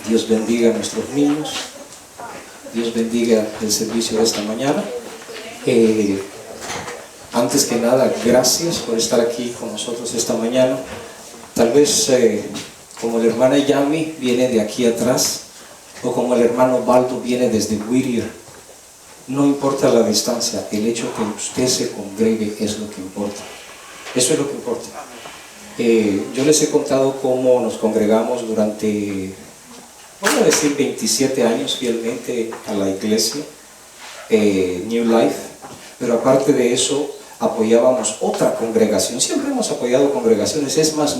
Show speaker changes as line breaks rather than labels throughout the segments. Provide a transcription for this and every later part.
Dios bendiga a nuestros niños. Dios bendiga el servicio de esta mañana. Antes que nada, gracias por estar aquí con nosotros esta mañana. Tal vez como la hermana Yami viene de aquí atrás, o como el hermano Baldo viene desde Whittier, no importa la distancia, el hecho que usted se congregue es lo que importa. Eso es lo que importa. Yo les he contado cómo nos congregamos durante, vamos a decir, 27 años fielmente a la iglesia New Life, pero aparte de eso apoyábamos otra congregación. Siempre hemos apoyado congregaciones. Es más,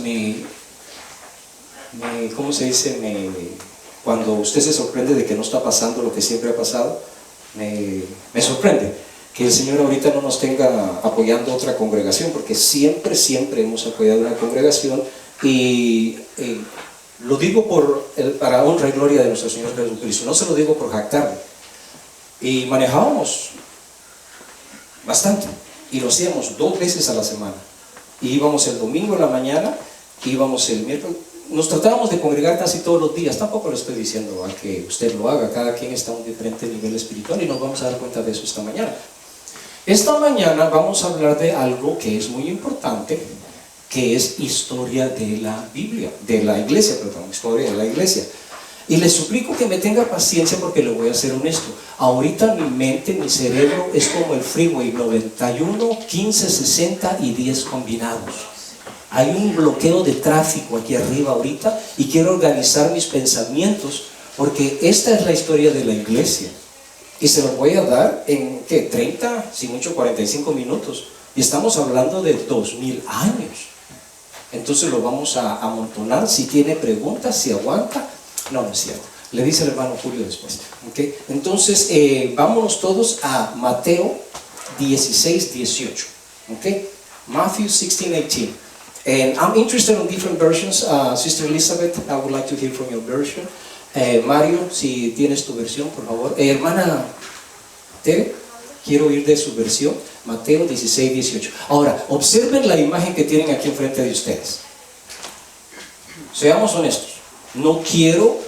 ¿cómo se dice? Cuando usted se sorprende de que no está pasando lo que siempre ha pasado, me sorprende que el Señor ahorita no nos tenga apoyando otra congregación, porque siempre hemos apoyado una congregación, y lo digo para honra y gloria de nuestro Señor Jesucristo, no se lo digo por jactarme. Y manejábamos bastante, y lo hacíamos 2 veces a la semana, y íbamos el domingo en la mañana, íbamos el miércoles. Nos tratábamos de congregar casi todos los días. Tampoco le estoy diciendo a que usted lo haga, cada quien está a un diferente nivel espiritual, y nos vamos a dar cuenta de eso esta mañana. Esta mañana vamos a hablar de algo que es muy importante, que es historia de la Biblia, de la iglesia, perdón, historia de la iglesia. Y les suplico que me tenga paciencia, porque le voy a ser honesto. Ahorita mi mente, mi cerebro es como el freeway, 91, 15, 60 y 10 combinados. Hay un bloqueo de tráfico aquí arriba ahorita, y quiero organizar mis pensamientos, porque esta es la historia de la iglesia. Y se los voy a dar en, ¿qué? 30, si mucho 45 minutos. Y estamos hablando de 2000 años. Entonces lo vamos a amontonar. Si tiene preguntas, si aguanta. No es cierto. Le dice el hermano Julio después. ¿Okay? Entonces, vámonos todos a Mateo 16, 18. ¿Okay? Matthew 16, 18. And I'm interested in different versions. Sister Elizabeth, I would like to hear from your version. Mario, si tienes tu versión, por favor. Hermana Tere, quiero oír de su versión. Mateo 16, 18. Ahora, observen la imagen que tienen aquí enfrente de ustedes. Seamos honestos. No quiero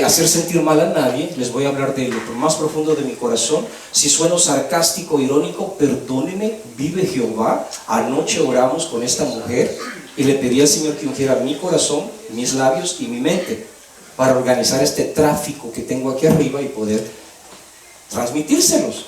hacer sentir mal a nadie. Les voy a hablar de lo más profundo de mi corazón. Si sueno sarcástico, irónico, perdónenme. Vive Jehová. Anoche oramos con esta mujer y le pedí al Señor que ungiera mi corazón, mis labios y mi mente, para organizar este tráfico que tengo aquí arriba y poder transmitírselos.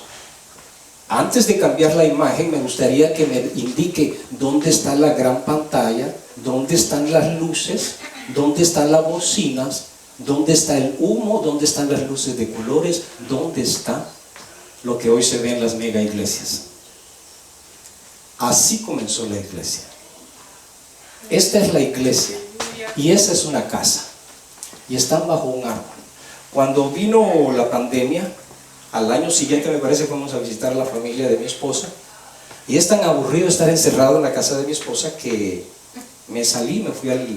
Antes de cambiar la imagen, me gustaría que me indique dónde está la gran pantalla, dónde están las luces, dónde están las bocinas, dónde está el humo, dónde están las luces de colores, dónde está lo que hoy se ve en las mega iglesias. Así comenzó la iglesia. Esta es la iglesia, y esa es una casa, y están bajo un árbol. Cuando vino la pandemia, al año siguiente me parece, fuimos a visitar a la familia de mi esposa, y es tan aburrido estar encerrado en la casa de mi esposa que me salí, me fui al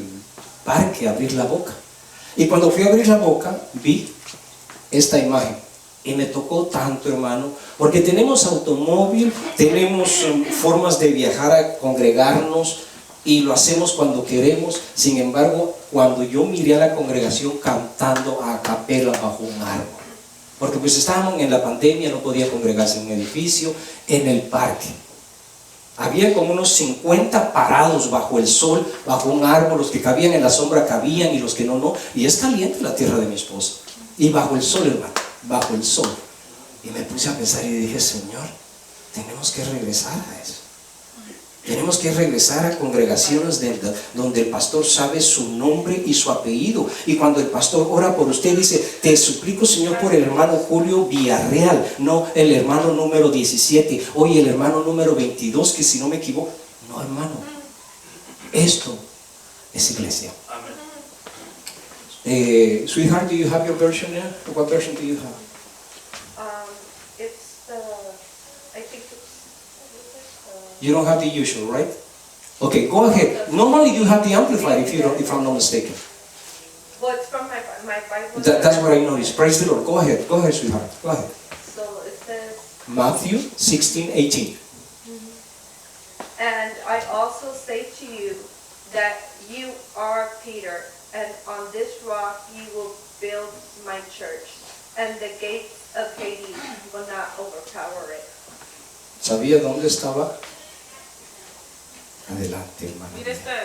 parque a abrir la boca. Y cuando fui a abrir la boca, vi esta imagen, y me tocó tanto, hermano, porque tenemos automóvil, tenemos formas de viajar a congregarnos, y lo hacemos cuando queremos. Sin embargo, cuando yo miré a la congregación cantando a capela bajo un árbol, porque pues estábamos en la pandemia, no podía congregarse en un edificio, en el parque. Había como unos 50 parados bajo el sol, bajo un árbol. Los que cabían en la sombra cabían, y los que no, no. Y es caliente la tierra de mi esposa. Y bajo el sol, hermano, bajo el sol. Y me puse a pensar y dije, Señor, tenemos que regresar a eso. Tenemos que regresar a congregaciones donde el pastor sabe su nombre y su apellido. Y cuando el pastor ora por usted, dice, te suplico, Señor, por el hermano Julio Villarreal, no el hermano número 17, hoy el hermano número 22, que si no me equivoco. No, hermano, esto es iglesia. Sweetheart, do you have your version there? What version do you have? You don't have the usual, right? Okay, go ahead. Normally you have the amplified, if I'm not mistaken.
Well, it's from my Bible.
That's what I noticed. Praise the Lord. Go ahead, sweetheart. Go ahead.
So it says,
Matthew 16, 18.
and I also say to you that you are Peter, and on this rock you will build my church, and the gates of Hades will not overpower it.
¿Sabía dónde estaba? Adelante, hermano.
Mira, esta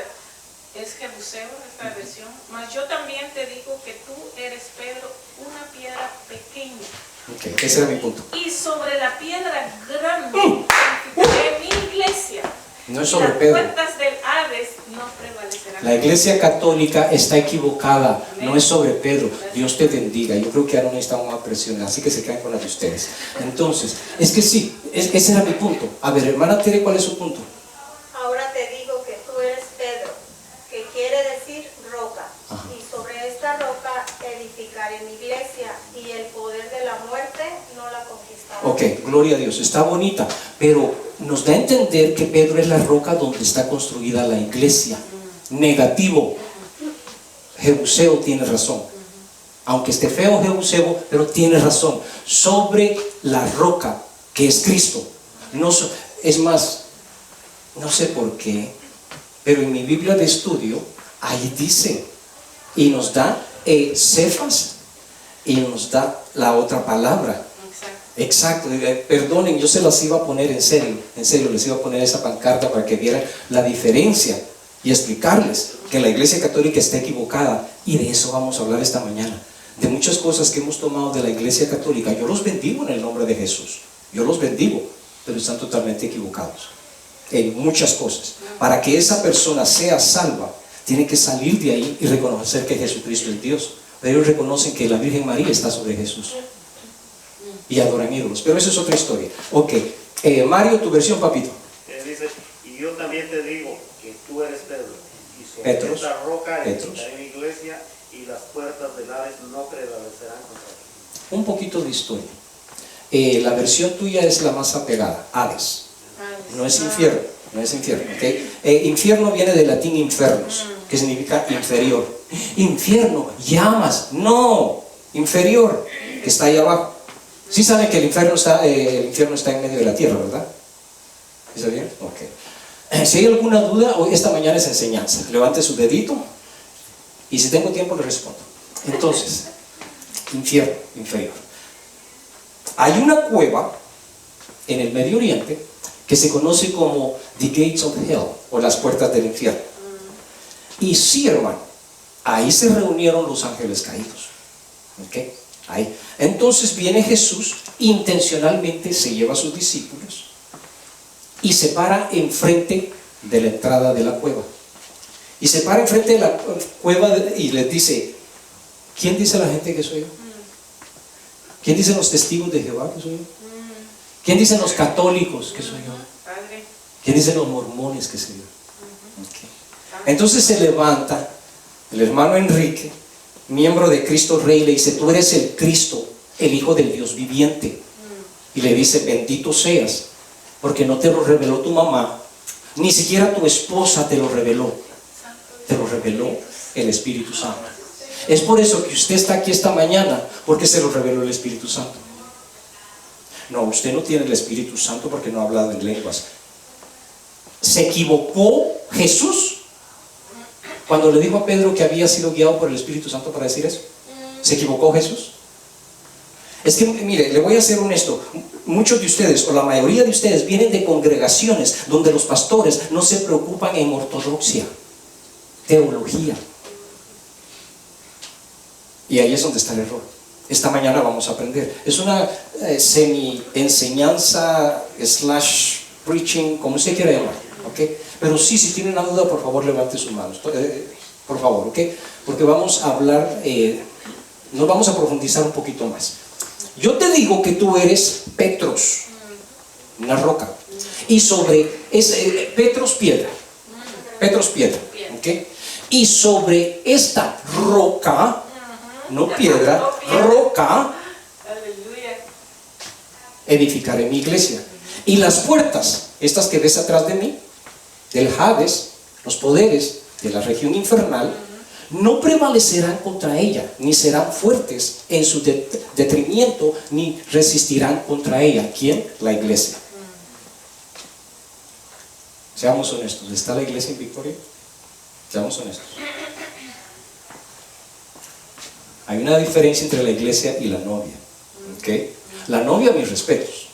es Jebuseo, esta versión. Mas yo también te digo que tú eres, Pedro, una piedra pequeña.
Ok, ese era mi punto.
Y sobre la piedra grande edificaré mi iglesia.
No es
Y
sobre
las
Pedro.
puertas del Hades no prevalecerán.
La iglesia católica está equivocada, no es sobre Pedro. Dios te bendiga. Yo creo que ya no necesitamos más presión, así que se caen con las de ustedes. Entonces, es que sí, ese era mi punto. A ver, hermana Tere, ¿cuál es su punto?
Ahora te digo que tú eres Pedro, que quiere decir roca,
Ajá.
y sobre esta roca edificaré mi iglesia, y el poder de la muerte no la conquistará.
Ok, gloria a Dios, está bonita, pero nos da a entender que Pedro es la roca donde está construida la iglesia. Negativo. Jebuseo tiene razón. Aunque esté feo Jebuseo, pero tiene razón. Sobre la roca que es Cristo. No, es más, no sé por qué, pero en mi Biblia de estudio, ahí dice, y nos da Cefas, y nos da la otra palabra.
Exacto.
Exacto, perdonen, yo se las iba a poner en serio, les iba a poner esa pancarta para que vieran la diferencia y explicarles que la iglesia católica está equivocada, y de eso vamos a hablar esta mañana, de muchas cosas que hemos tomado de la iglesia católica. Yo los bendigo en el nombre de Jesús, yo los bendigo, pero están totalmente equivocados en muchas cosas. Para que esa persona sea salva, tiene que salir de ahí y reconocer que Jesucristo es Dios. Pero ellos reconocen que la Virgen María está sobre Jesús y adoran ídolos, pero eso es otra historia. Ok, Mario, tu versión, papito.
Dice, y yo también te digo que tú eres Pedro, y sobre
Petros.
esta roca
Petros.
edificaré mi iglesia, y las puertas del Hades no prevalecerán contra ti.
Un poquito de historia. La versión tuya es la más apegada, Hades. No es infierno, no es infierno. ¿Okay? Infierno viene del latín infernus, que significa inferior. Infierno, llamas, no, inferior, que está ahí abajo. Sí saben que el infierno está en medio de la tierra, ¿verdad? ¿Está bien? Ok. Si hay alguna duda, hoy esta mañana es enseñanza. Levante su dedito y si tengo tiempo le respondo. Entonces, infierno, inferior. Hay una cueva en el Medio Oriente que se conoce como The Gates of Hell, o las puertas del infierno. Y sí, hermano, ahí se reunieron los ángeles caídos. ¿Ok? Ahí. Entonces viene Jesús, intencionalmente se lleva a sus discípulos y se para enfrente de la entrada de la cueva. Y se para enfrente de la cueva y les dice: ¿quién dice la gente que soy yo? ¿Quién dicen los testigos de Jehová que soy yo? ¿Quién dicen los católicos que soy yo?
Padre.
¿Quién dicen los mormones que soy yo? Okay. Entonces se levanta el hermano Enrique, miembro de Cristo Rey, le dice: tú eres el Cristo, el Hijo del Dios viviente. Y le dice: bendito seas, porque no te lo reveló tu mamá, ni siquiera tu esposa te lo reveló, te lo reveló el Espíritu Santo. Es por eso que usted está aquí esta mañana, porque se lo reveló el Espíritu Santo. No, usted no tiene el Espíritu Santo porque no ha hablado en lenguas. ¿Se equivocó Jesús cuando le dijo a Pedro que había sido guiado por el Espíritu Santo para decir eso? ¿Se equivocó Jesús? Es que, mire, le voy a ser honesto. Muchos de ustedes, o la mayoría de ustedes, vienen de congregaciones donde los pastores no se preocupan en ortodoxia, teología. Y ahí es donde está el error. Esta mañana vamos a aprender. Es una semi-enseñanza / preaching, como usted quiera llamar, ¿ok? Pero sí, si tiene una duda, por favor, levante sus manos. Por favor, ¿ok? Porque vamos a hablar, nos vamos a profundizar un poquito más. Yo te digo que tú eres Petros, una roca. Y sobre, Petros piedra. Petros piedra, ¿ok? Y sobre esta roca, no piedra, roca,
Aleluya.
edificaré mi iglesia. Y las puertas, estas que ves atrás de mí, del Hades, los poderes de la región infernal, no prevalecerán contra ella, ni serán fuertes en su detrimento, ni resistirán contra ella. ¿Quién? La iglesia. Seamos honestos. ¿Está la iglesia en victoria? Seamos honestos. Hay una diferencia entre la iglesia y la novia. ¿Ok? La novia, mis respetos.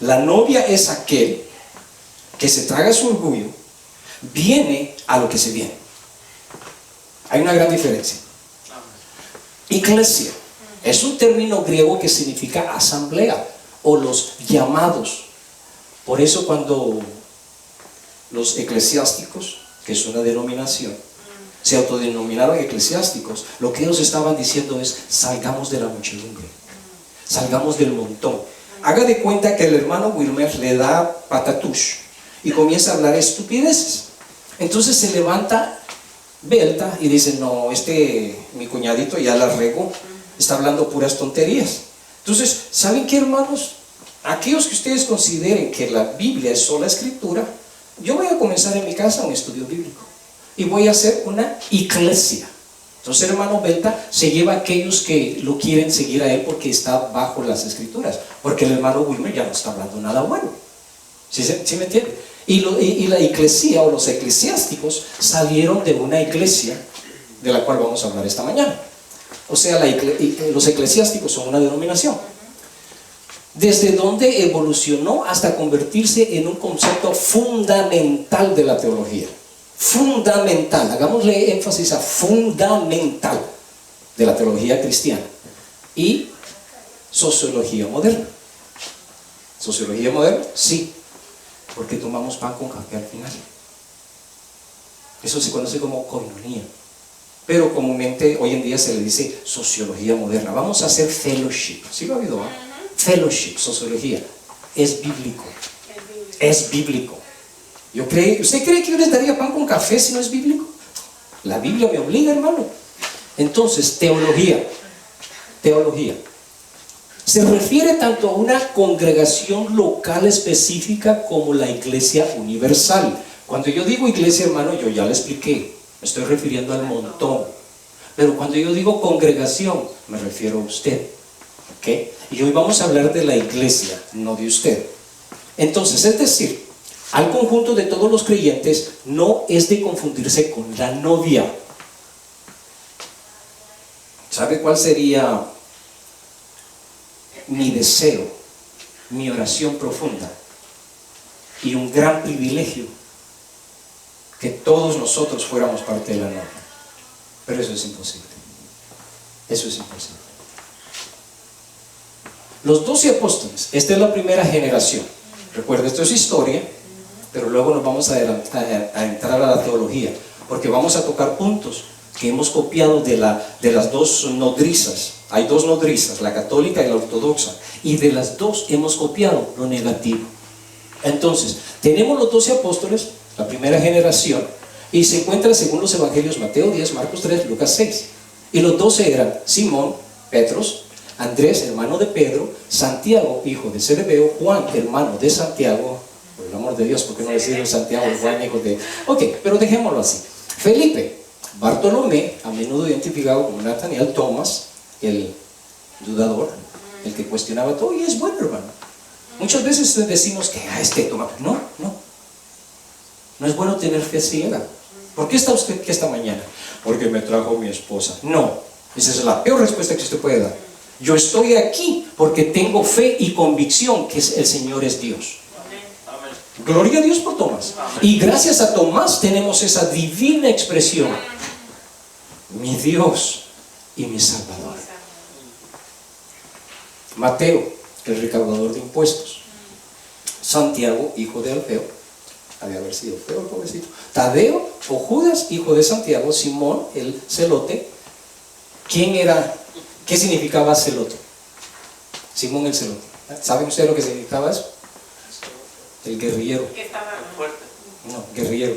La novia es aquel que se traga su orgullo, viene a lo que se viene. Hay una gran diferencia. Iglesia es un término griego que significa asamblea o los llamados. Por eso cuando los eclesiásticos, que es una denominación, se autodenominaron eclesiásticos, lo que ellos estaban diciendo es: salgamos de la muchedumbre, salgamos del montón. Haga de cuenta que el hermano Wilmer le da patatush y comienza a hablar estupideces. Entonces se levanta Belta y dice: no, mi cuñadito ya la regó, está hablando puras tonterías. Entonces, ¿saben qué, hermanos? Aquellos que ustedes consideren que la Biblia es sola escritura, yo voy a comenzar en mi casa un estudio bíblico y voy a hacer una iglesia. Entonces, hermano Belta se lleva a aquellos que lo quieren seguir a él porque está bajo las escrituras, porque el hermano Wilmer ya no está hablando nada bueno. ¿Sí me entiende? Y la iglesia o los eclesiásticos salieron de una iglesia de la cual vamos a hablar esta mañana. O sea, los eclesiásticos son una denominación. Desde donde evolucionó hasta convertirse en un concepto fundamental de la teología. Fundamental, hagámosle énfasis a fundamental de la teología cristiana. Y sociología moderna. ¿Sociología moderna? Sí, porque tomamos pan con café al final. Eso se conoce como koinonía, pero comúnmente hoy en día se le dice sociología moderna. Vamos a hacer fellowship. ¿Sí lo ha oído? Fellowship, sociología. Es bíblico. Es bíblico. ¿Usted cree que yo les daría pan con café si no es bíblico? La Biblia me obliga, hermano. Entonces, teología. Teología se refiere tanto a una congregación local específica como la iglesia universal. Cuando yo digo iglesia, hermano, yo ya le expliqué, me estoy refiriendo al montón. Pero cuando yo digo congregación, me refiero a usted. ¿Ok? Y hoy vamos a hablar de la iglesia, no de usted. Entonces, es decir, al conjunto de todos los creyentes no es de confundirse con la novia. ¿Sabe cuál sería mi deseo, mi oración profunda y un gran privilegio? Que todos nosotros fuéramos parte de la novia. Pero eso es imposible. Eso es imposible. Los 12 apóstoles, esta es la primera generación. Recuerda, esto es historia, pero luego nos vamos a entrar a la teología, porque vamos a tocar puntos que hemos copiado de las dos nodrizas. Hay dos nodrizas, la católica y la ortodoxa, y de las dos hemos copiado lo negativo. Entonces, tenemos los 12 apóstoles, la primera generación, y se encuentra según los evangelios Mateo 10, Marcos 3, Lucas 6. Y los 12 eran Simón, Petros, Andrés, hermano de Pedro, Santiago, hijo de Zebedeo, Juan, hermano de Santiago, por el amor de Dios, ¿por qué no decir Santiago, Juan, hijo de... Ok, pero dejémoslo así. Felipe, Bartolomé, a menudo identificado como Natanael, Tomás, el dudador, el que cuestionaba todo, y es bueno, hermano. Muchas veces decimos que Tomás, no es bueno tener fe ciega. ¿Por qué está usted aquí esta mañana? Porque me trajo mi esposa. No, esa es la peor respuesta que usted puede dar. Yo estoy aquí porque tengo fe y convicción que el Señor es Dios. Amén. Gloria a Dios por Tomás. Amén. Y gracias a Tomás tenemos esa divina expresión: mi Dios y mi Salvador. Mateo, el recaudador de impuestos. Santiago, hijo de Alfeo, había haber sido feo el pobrecito. Tadeo o Judas, hijo de Santiago. Simón, el celote. ¿Quién era? ¿Qué significaba celote? Simón el celote. ¿Saben ustedes lo que significaba eso? El guerrillero. No, guerrillero.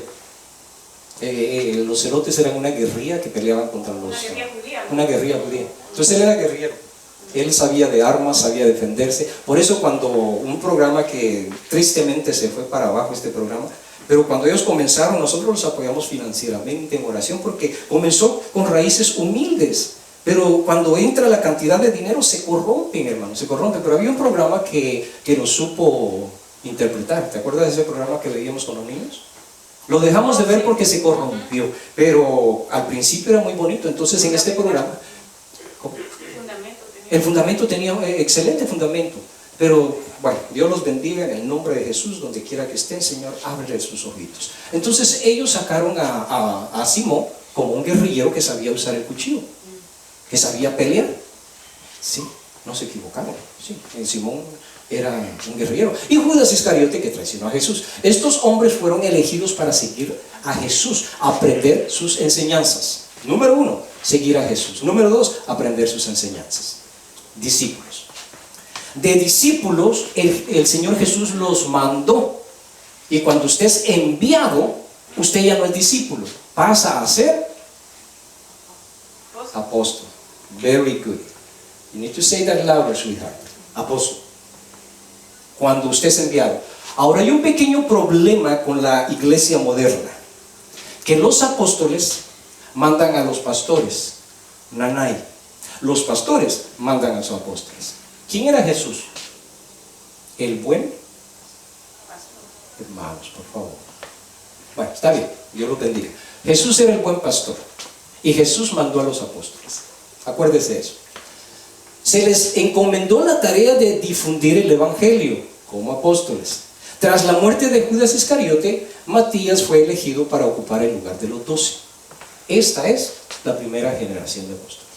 Los celotes eran una guerrilla que peleaban contra los... Una guerrilla judía. Entonces él era guerrillero. Él sabía de armas, sabía defenderse. Por eso cuando un programa que tristemente se fue para abajo, este programa, pero cuando ellos comenzaron, nosotros los apoyamos financieramente en oración, porque comenzó con raíces humildes. Pero cuando entra la cantidad de dinero se corrompen, hermano, se corrompen. Pero había un programa que lo supo interpretar. ¿Te acuerdas de ese programa que leíamos con los niños? Lo dejamos de ver porque se corrompió, pero al principio era muy bonito. Entonces en este programa El fundamento tenía excelente fundamento. Pero bueno, Dios los bendiga en el nombre de Jesús, donde quiera que estén, Señor, ábrele sus ojitos. Entonces ellos sacaron a Simón como un guerrillero que sabía usar el cuchillo, que sabía pelear. Sí, no se equivocaron. Sí, Simón era un guerrillero. Y Judas Iscariote, que traicionó a Jesús. Estos hombres fueron elegidos para seguir a Jesús, aprender sus enseñanzas. Número 1, seguir a Jesús. Número 2, aprender sus enseñanzas. Discípulos. De discípulos, el Señor Jesús los mandó. Y cuando usted es enviado, usted ya no es discípulo, pasa a ser apóstol. Very good. You need to say that louder, sweetheart. Apóstol. Cuando usted es enviado. Ahora hay un pequeño problema con la iglesia moderna, que los apóstoles mandan a los pastores, nanay. Los pastores mandan a los apóstoles. ¿Quién era Jesús? El buen pastor. Hermanos, por favor. Bueno, está bien, Dios lo bendiga. Jesús era el buen pastor y Jesús mandó a los apóstoles. Acuérdese de eso. Se les encomendó la tarea de difundir el evangelio como apóstoles. Tras la muerte de Judas Iscariote, Matías fue elegido para ocupar el lugar de los 12. Esta es la primera generación de apóstoles.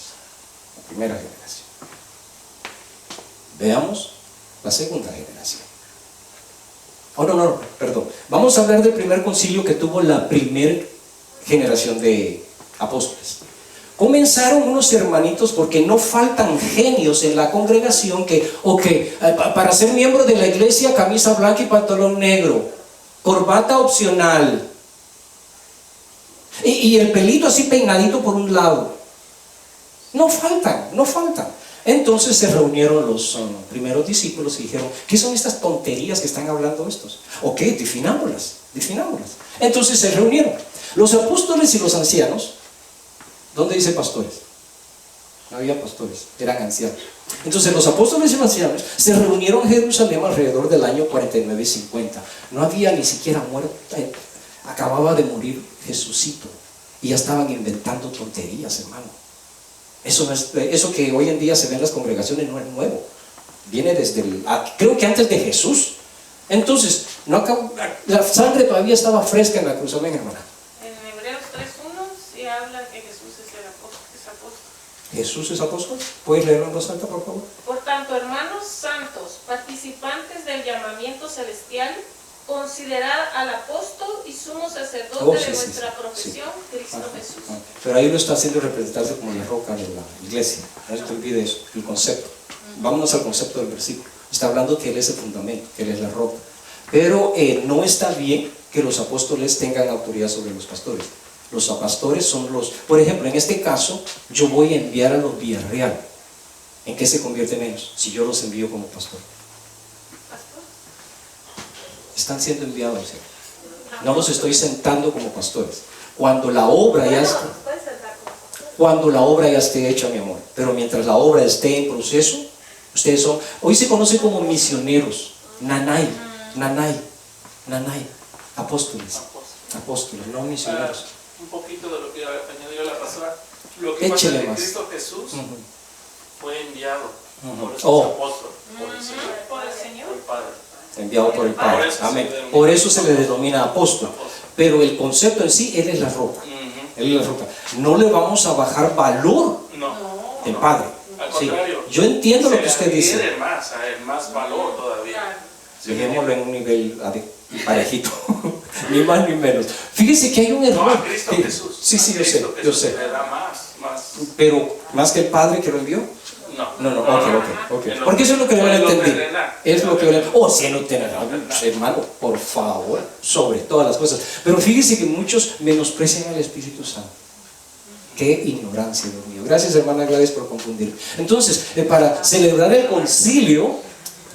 La primera generación. Veamos la segunda generación. Perdón. Vamos a hablar del primer concilio que tuvo la primera generación de apóstoles. Comenzaron unos hermanitos, porque no faltan genios en la congregación que, para ser miembro de la iglesia, camisa blanca y pantalón negro, corbata opcional, y el pelito así peinadito por un lado. No faltan. Entonces se reunieron los primeros discípulos y dijeron: ¿qué son estas tonterías que están hablando estos? Ok, definámoslas. Entonces se reunieron los apóstoles y los ancianos. ¿Dónde dice pastores? No había pastores, eran ancianos. Entonces los apóstoles y los ancianos se reunieron en Jerusalén alrededor del año 49 y 50. No había ni siquiera muerto, acababa de morir Jesucito, y ya estaban inventando tonterías, hermano. Eso que hoy en día se ve en las congregaciones no es nuevo. Viene desde creo que antes de Jesús. Entonces, la sangre todavía estaba fresca en la cruz. Amén, hermana.
En Hebreos 3:1 sí habla que Jesús es apóstol.
¿Jesús es apóstol? ¿Puedes leerlo en voz alta, por favor?
Por tanto, hermanos santos, participantes del llamamiento celestial, considerad al apóstol y sumo sacerdote de vuestra profesión, Cristo Jesús.
Pero ahí lo está haciendo representarse como la roca de la iglesia. No se te olvide eso, el concepto. Vámonos al concepto del versículo. Está hablando que Él es el fundamento, que Él es la roca. Pero no está bien que los apóstoles tengan autoridad sobre los pastores. Los pastores son por ejemplo, en este caso, yo voy a enviar a los Villarreal. ¿En qué se convierten ellos? Si yo los envío como pastor. Están siendo enviados, ¿sí? No los estoy sentando como pastores. Cuando la obra ya esté hecha, mi amor. Pero mientras la obra esté en proceso, ustedes son, hoy se conoce como misioneros, nanay, apóstoles, no misioneros.
Un poquito de lo que añadió la pastora. Lo que
Échele
pasa es que
más.
Cristo Jesús fue enviado por ese
Oh.
apóstol, por el Señor,
Por el Señor.
por el Padre.
Enviado por el Padre.
Por eso
Amén.
se le denomina
Por eso se le denomina apóstol. Pero el concepto en sí, Él es la roca.
Ujú.
Él es la roca. No le vamos a bajar valor
No,
del Padre.
al
Sí.
contrario.
Yo entiendo lo que
se
usted
le
dice.
adquiere más valor todavía.
Dejémoslo en un nivel parejito. Ni más ni menos. Fíjese que hay un
No,
error.
a Cristo Jesús.
Sí,
A
yo
Cristo
sé, yo
Jesús
sé.
le da más.
Pero más que el Padre que lo envió. No, ok. Porque eso es lo que yo le entendí. Es lo que yo le entendí. Sí, no tiene nada, hermano, por favor, sobre todas las cosas. Pero fíjese que muchos menosprecian al Espíritu Santo. Qué ignorancia, Dios mío. Gracias, hermana Gladys, por confundir. Entonces, para celebrar el concilio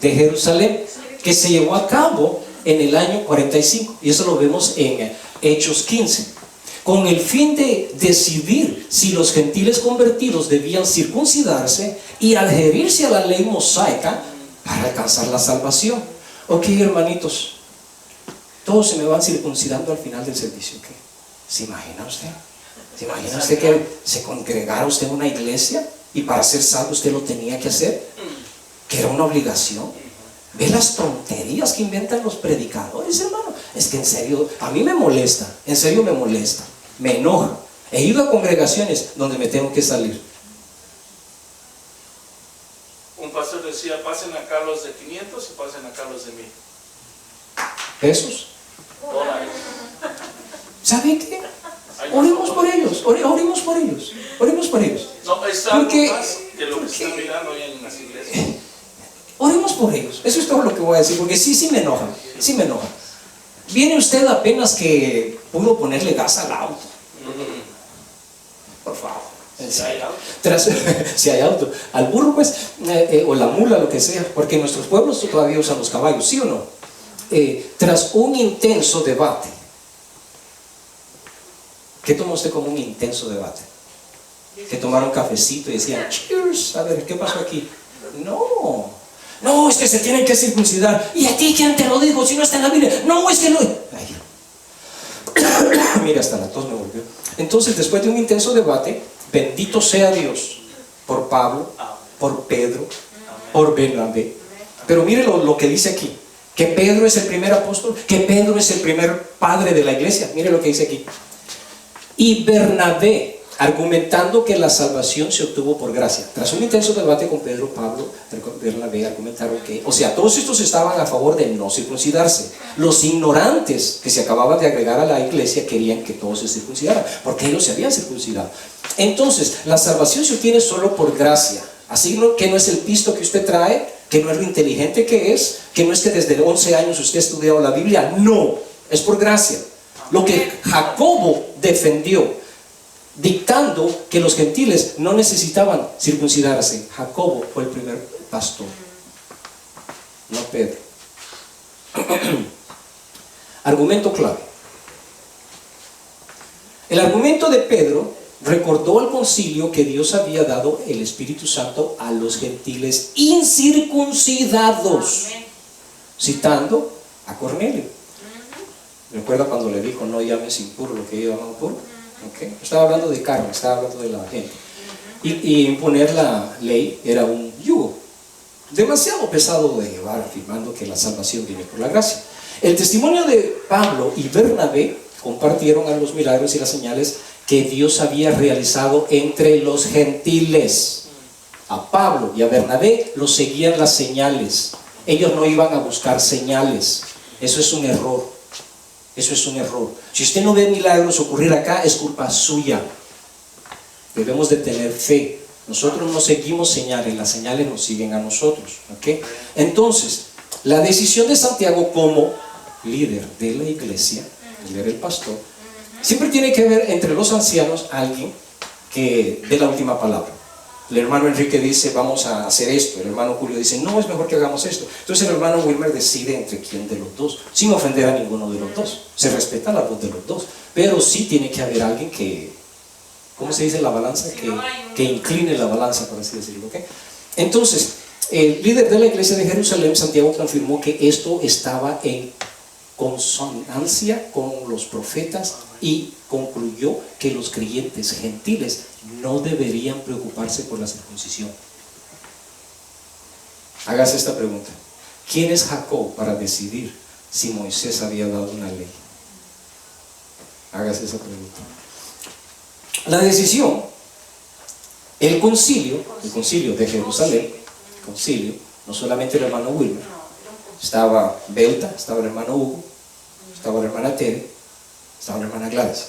de Jerusalén, que se llevó a cabo en el año 45, y eso lo vemos en Hechos 15, con el fin de decidir si los gentiles convertidos debían circuncidarse y adherirse a la ley mosaica para alcanzar la salvación. Ok, hermanitos, todos se me van circuncidando al final del servicio. ¿Qué? ¿Se imagina usted? ¿Se imagina usted que se congregara usted en una iglesia y para ser salvo usted lo tenía que hacer, que era una obligación. Ve las tonterías que inventan los predicadores, hermano. Es que en serio, a mí me molesta, en serio me molesta, me enoja. He ido a congregaciones donde me tengo que salir.
Un pastor decía, pasen acá los de 500 y pasen acá los de 1000
¿Pesos?
dólares.
¿Saben qué? Oremos por ellos, oremos por ellos, oremos por ellos.
No, es algo
Porque-
más que lo que
porque-
están mirando hoy en las iglesias.
Oremos por ellos. Eso es todo lo que voy a decir, porque sí me enoja, sí me enoja. Viene usted apenas que pudo ponerle gas al auto. Por favor.
Si hay algo.
Si hay auto. Al burro, pues, o la mula, lo que sea, porque en nuestros pueblos todavía usan los caballos, ¿sí o no? Tras un intenso debate. ¿Qué tomó usted como un intenso debate? Que tomaron cafecito y decían, cheers, a ver, ¿qué pasó aquí? No, es que se tienen que circuncidar. ¿Y a ti quién te lo dijo si no está en la Biblia? No, es que no. Ay. Mira, hasta la tos me volvió. Entonces, después de un intenso debate, bendito sea Dios por Pablo, por Pedro, por Bernabé. Pero mire lo que dice aquí, que Pedro es el primer apóstol, que Pedro es el primer padre de la iglesia. Mire lo que dice aquí. Y Bernabé, argumentando que la salvación se obtuvo por gracia. Tras un intenso debate con Pedro, Pablo, Bernabé argumentaron que, o sea, todos estos estaban a favor de no circuncidarse. Los ignorantes que se acababan de agregar a la iglesia querían que todos se circuncidaran, porque ellos se habían circuncidado. Entonces, la salvación se obtiene solo por gracia. Así que no es el pisto que usted trae, que no es lo inteligente que es, que no es que desde 11 años usted ha estudiado la Biblia. No, es por gracia. Lo que Jacobo defendió, dictando que los gentiles no necesitaban circuncidarse. Jacobo fue el primer pastor, no Pedro. Argumento clave. El argumento de Pedro recordó al concilio que Dios había dado el Espíritu Santo a los gentiles incircuncidados, citando a Cornelio. ¿Recuerda cuando le dijo, no llames impuro lo que ellos llaman puro? Okay. Estaba hablando de carne, estaba hablando de la gente. Y imponer la ley era un yugo demasiado pesado de llevar, afirmando que la salvación viene por la gracia. El testimonio de Pablo y Bernabé compartieron a los milagros y las señales que Dios había realizado entre los gentiles. A Pablo y a Bernabé los seguían las señales. Ellos no iban a buscar señales. Eso es un error. Eso es un error. Si usted no ve milagros ocurrir acá, es culpa suya. Debemos de tener fe. Nosotros no seguimos señales, las señales nos siguen a nosotros. ¿Okay? Entonces, la decisión de Santiago como líder de la iglesia, líder del pastor, siempre tiene que ver entre los ancianos alguien que dé la última palabra. El hermano Enrique dice, vamos a hacer esto. El hermano Julio dice, no, es mejor que hagamos esto. Entonces el hermano Wilmer decide entre quién de los dos, sin ofender a ninguno de los dos. Se respeta la voz de los dos, pero sí tiene que haber alguien que, ¿cómo se dice la balanza? Que incline la balanza, por así decirlo. ¿Okay? Entonces, el líder de la iglesia de Jerusalén, Santiago, confirmó que esto estaba en consonancia con los profetas y concluyó que los creyentes gentiles no deberían preocuparse por la circuncisión. Hágase esta pregunta: ¿quién es Jacob para decidir si Moisés había dado una ley? Hágase esa pregunta. La decisión, el concilio de Jerusalén, no solamente el hermano Wilmer, estaba Belta, estaba el hermano Hugo, estaba la hermana Tere, estaba la hermana Gladys.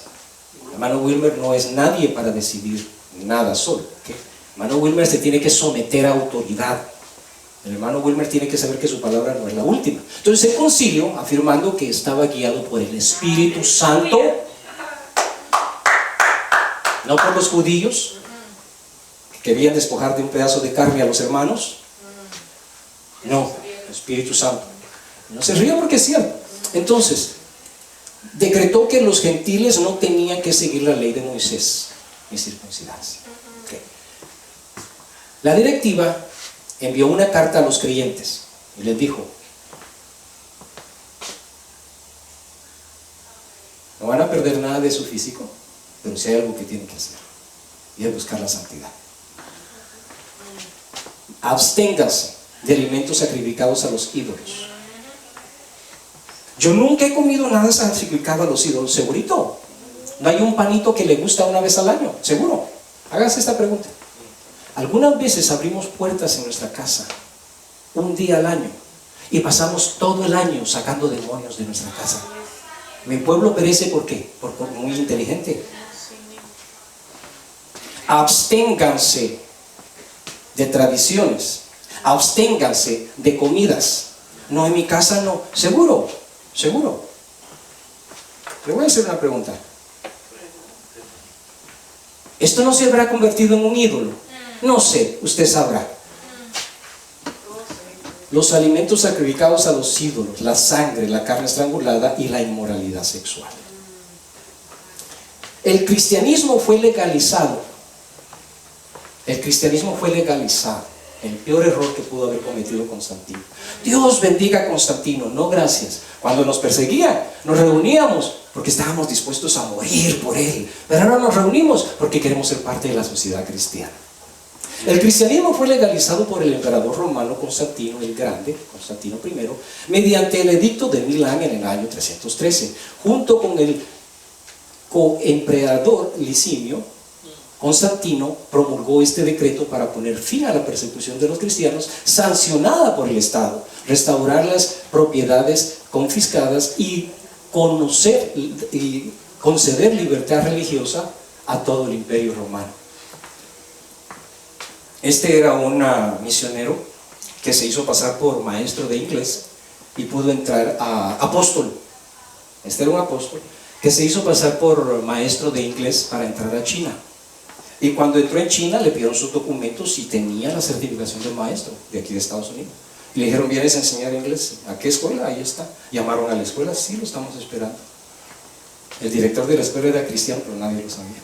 El hermano Wilmer no es nadie para decidir nada solo. ¿Okay? El hermano Wilmer se tiene que someter a autoridad. El hermano Wilmer tiene que saber que su palabra no es la última. Entonces el concilio, afirmando que estaba guiado por el Espíritu Santo, no por los judíos que querían despojar de un pedazo de carne a los hermanos, no, el Espíritu Santo. No se ríe porque es cierto. Entonces, decretó que los gentiles no tenían que seguir la ley de Moisés ni circuncidarse. Okay. La directiva envió una carta a los creyentes y les dijo: no van a perder nada de su físico, pero si hay algo que tienen que hacer, y es buscar la santidad. Absténganse de alimentos sacrificados a los ídolos. Yo nunca he comido nada sacrificado a los ídolos, segurito. No hay un panito que le gusta una vez al año, seguro. Hágase esta pregunta. Algunas veces abrimos puertas en nuestra casa un día al año y pasamos todo el año sacando demonios de nuestra casa. Mi pueblo perece, ¿por qué? Porque es muy inteligente. Absténganse de tradiciones, absténganse de comidas. No, en mi casa no. Seguro, seguro. Le voy a hacer una pregunta. ¿Esto no se habrá convertido en un ídolo? No sé, usted sabrá. Los alimentos sacrificados a los ídolos, la sangre, la carne estrangulada y la inmoralidad sexual. El cristianismo fue legalizado. El cristianismo fue legalizado. El peor error que pudo haber cometido Constantino. Dios bendiga a Constantino, no gracias. Cuando nos perseguían, nos reuníamos porque estábamos dispuestos a morir por él. Pero ahora nos reunimos porque queremos ser parte de la sociedad cristiana. El cristianismo fue legalizado por el emperador romano Constantino el Grande, Constantino I, mediante el edicto de Milán en el año 313, junto con el coemperador Licinio. Constantino promulgó este decreto para poner fin a la persecución de los cristianos, sancionada por el Estado, restaurar las propiedades confiscadas y conceder libertad religiosa a todo el imperio romano. Este era un misionero que se hizo pasar por maestro de inglés y pudo entrar a apóstol. Este era un apóstol que se hizo pasar por maestro de inglés para entrar a China. Y cuando entró en China le pidieron sus documentos y tenía la certificación de maestro de aquí de Estados Unidos. Y le dijeron, ¿vienes a enseñar inglés? ¿A qué escuela? Ahí está. Llamaron a la escuela, sí, lo estamos esperando. El director de la escuela era cristiano, pero nadie lo sabía.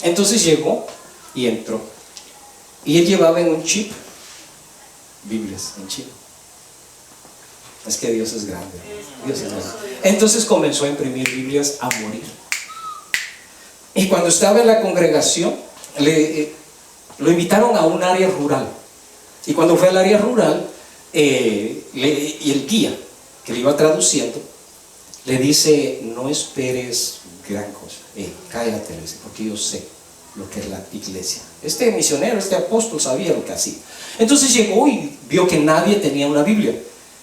Entonces llegó y entró. Y él llevaba en un chip Biblias en chino. Es que Dios es grande. Dios es grande. Entonces comenzó a imprimir Biblias a morir. Y cuando estaba en la congregación, lo invitaron a un área rural. Y cuando fue al área rural, y el guía que le iba traduciendo le dice, no esperes gran cosa, cállate, le dice, porque yo sé lo que es la iglesia. Este misionero, este apóstol sabía lo que hacía. Entonces llegó y vio que nadie tenía una Biblia,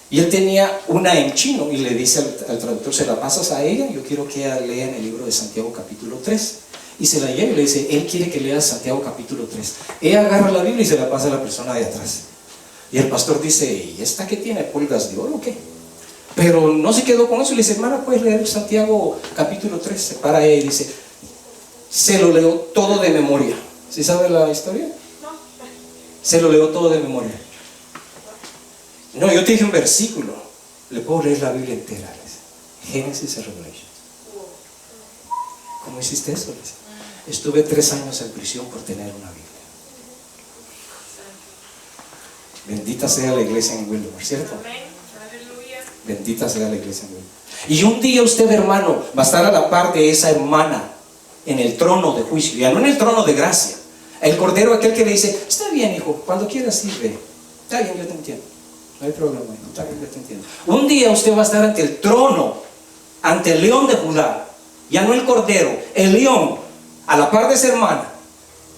y él tenía una en chino, y le dice al traductor, ¿se la pasas a ella? Yo quiero que ella lea en el libro de Santiago capítulo 3. Y se la lleva y le dice, él quiere que lea Santiago capítulo 3. Ella agarra la Biblia y se la pasa a la persona de atrás. Y el pastor dice, ¿y esta qué tiene? ¿Pulgas de oro o qué? Pero no se quedó con eso y le dice, hermana, ¿puedes leer Santiago capítulo 3? Se para ella y dice, se lo leo todo de memoria. ¿Sí sabe la historia? Se lo leo todo de memoria. No, yo te dije un versículo. Le puedo leer la Biblia entera. Génesis y Revelation. ¿Cómo hiciste eso? Estuve 3 años en prisión por tener una Biblia. Bendita sea la iglesia en Wildomar, ¿cierto? Bendita sea la iglesia en Wildomar. Y un día usted, hermano, va a estar a la par de esa hermana en el trono de juicio, ya no en el trono de gracia. El cordero aquel que le dice, está bien, hijo, cuando quieras sirve. Está bien, yo te entiendo. No hay problema, hijo, está bien, yo te entiendo. Un día usted va a estar ante el trono, ante el león de Judá. Ya no el cordero, el león, a la par de esa hermana.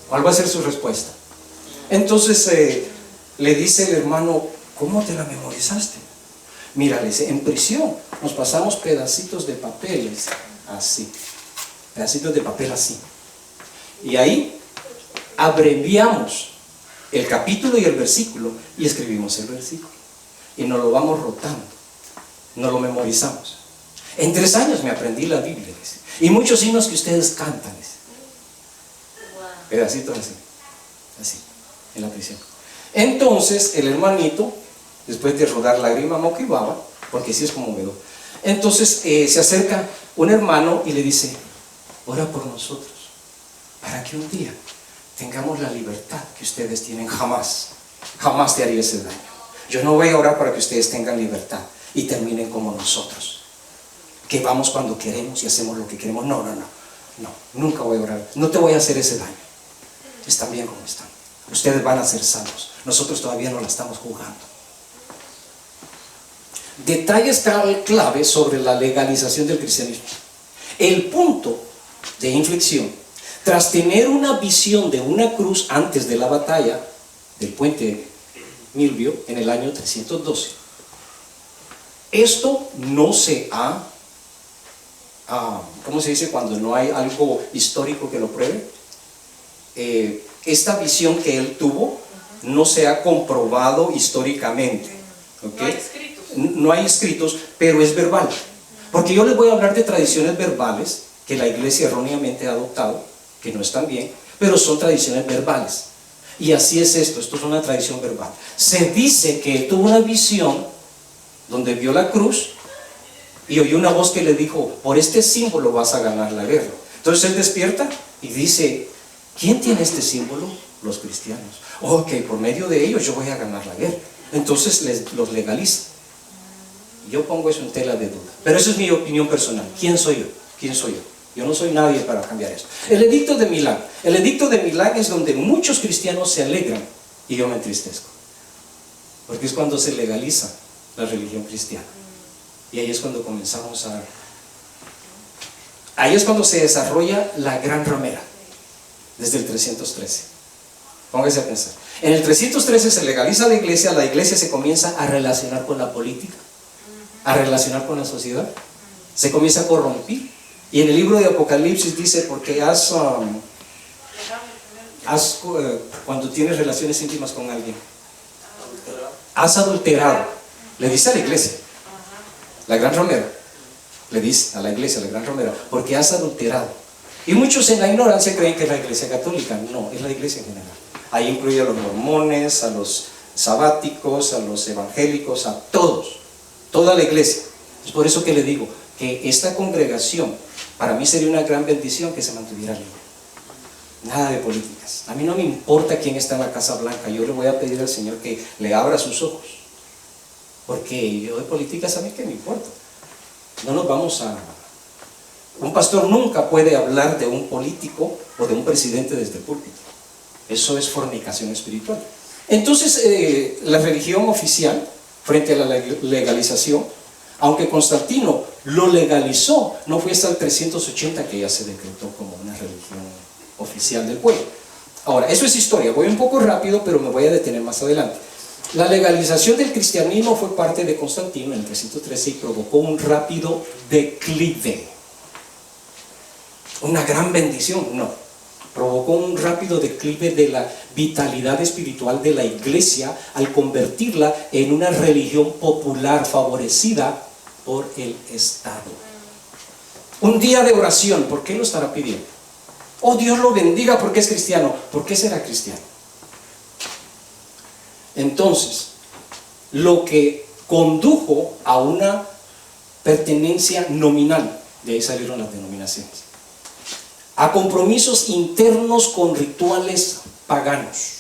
¿Cuál va a ser su respuesta? Entonces le dice el hermano, ¿cómo te la memorizaste? Mira, le dice, en prisión nos pasamos pedacitos de papel, así, pedacitos de papel así. Y ahí abreviamos el capítulo y el versículo y escribimos el versículo. Y nos lo vamos rotando, nos lo memorizamos. En 3 años me aprendí la Biblia, dice. Y muchos himnos que ustedes cantan, dice. Pedacitos así, así, en la prisión. Entonces el hermanito, después de rodar lágrima moca y baba, porque sí es conmovedor, entonces se acerca un hermano y le dice, ora por nosotros, para que un día tengamos la libertad que ustedes tienen. Jamás, jamás te haría ese daño. Yo no voy a orar para que ustedes tengan libertad y terminen como nosotros, que vamos cuando queremos y hacemos lo que queremos. No, nunca voy a orar, no te voy a hacer ese daño. Están bien como están. Ustedes van a ser salvos. Nosotros todavía no la estamos jugando. Detalles clave sobre la legalización del cristianismo. El punto de inflexión, tras tener una visión de una cruz antes de la batalla del puente Milvio en el año 312. Esto no se ha, ¿cómo se dice cuando no hay algo histórico que lo pruebe? Esta visión que él tuvo no se ha comprobado históricamente. ¿Okay?
No hay escritos.
No hay escritos, pero es verbal. Porque yo les voy a hablar de tradiciones verbales que la iglesia erróneamente ha adoptado, que no están bien, pero son tradiciones verbales. Y así es esto es una tradición verbal. Se dice que él tuvo una visión donde vio la cruz y oyó una voz que le dijo, por este símbolo vas a ganar la guerra. Entonces él despierta y dice, ¿quién tiene este símbolo? Los cristianos. Ok, por medio de ellos yo voy a ganar la guerra. Entonces los legaliza. Yo pongo eso en tela de duda. Pero eso es mi opinión personal. ¿Quién soy yo? ¿Quién soy yo? Yo no soy nadie para cambiar eso. El edicto de Milán. El edicto de Milán es donde muchos cristianos se alegran y yo me entristezco. Porque es cuando se legaliza la religión cristiana. Y ahí es cuando comenzamos a... Ahí es cuando se desarrolla la gran ramera. Desde el 313. Póngase a pensar. En el 313 se legaliza la iglesia se comienza a relacionar con la política, a relacionar con la sociedad, se comienza a corromper. Y en el libro de Apocalipsis dice, porque cuando tienes relaciones íntimas con alguien, has adulterado, le dice a la iglesia, la gran ramera, le dice a la iglesia, la gran ramera, porque has adulterado. Y muchos en la ignorancia creen que es la iglesia católica. No, es la iglesia en general. Ahí incluye a los mormones, a los sabáticos, a los evangélicos, a todos, toda la iglesia. Es por eso que le digo que esta congregación, para mí sería una gran bendición que se mantuviera libre. Nada de políticas. A mí no me importa quién está en la Casa Blanca. Yo le voy a pedir al Señor que le abra sus ojos. Porque yo de políticas a mí que me importa. No nos vamos a... Un pastor nunca puede hablar de un político o de un presidente desde el púlpito. Eso es fornicación espiritual. Entonces, la religión oficial, frente a la legalización, aunque Constantino lo legalizó, no fue hasta el 380 que ya se decretó como una religión oficial del pueblo. Ahora, eso es historia. Voy un poco rápido, pero me voy a detener más adelante. La legalización del cristianismo fue parte de Constantino en el 313 y provocó un rápido declive. Una gran bendición, no. Provocó un rápido declive de la vitalidad espiritual de la iglesia al convertirla en una religión popular favorecida por el Estado. Un día de oración, ¿por qué lo estará pidiendo? Oh, Dios lo bendiga porque es cristiano. ¿Por qué será cristiano? Entonces, lo que condujo a una pertenencia nominal, de ahí salieron las denominaciones, a compromisos internos con rituales paganos.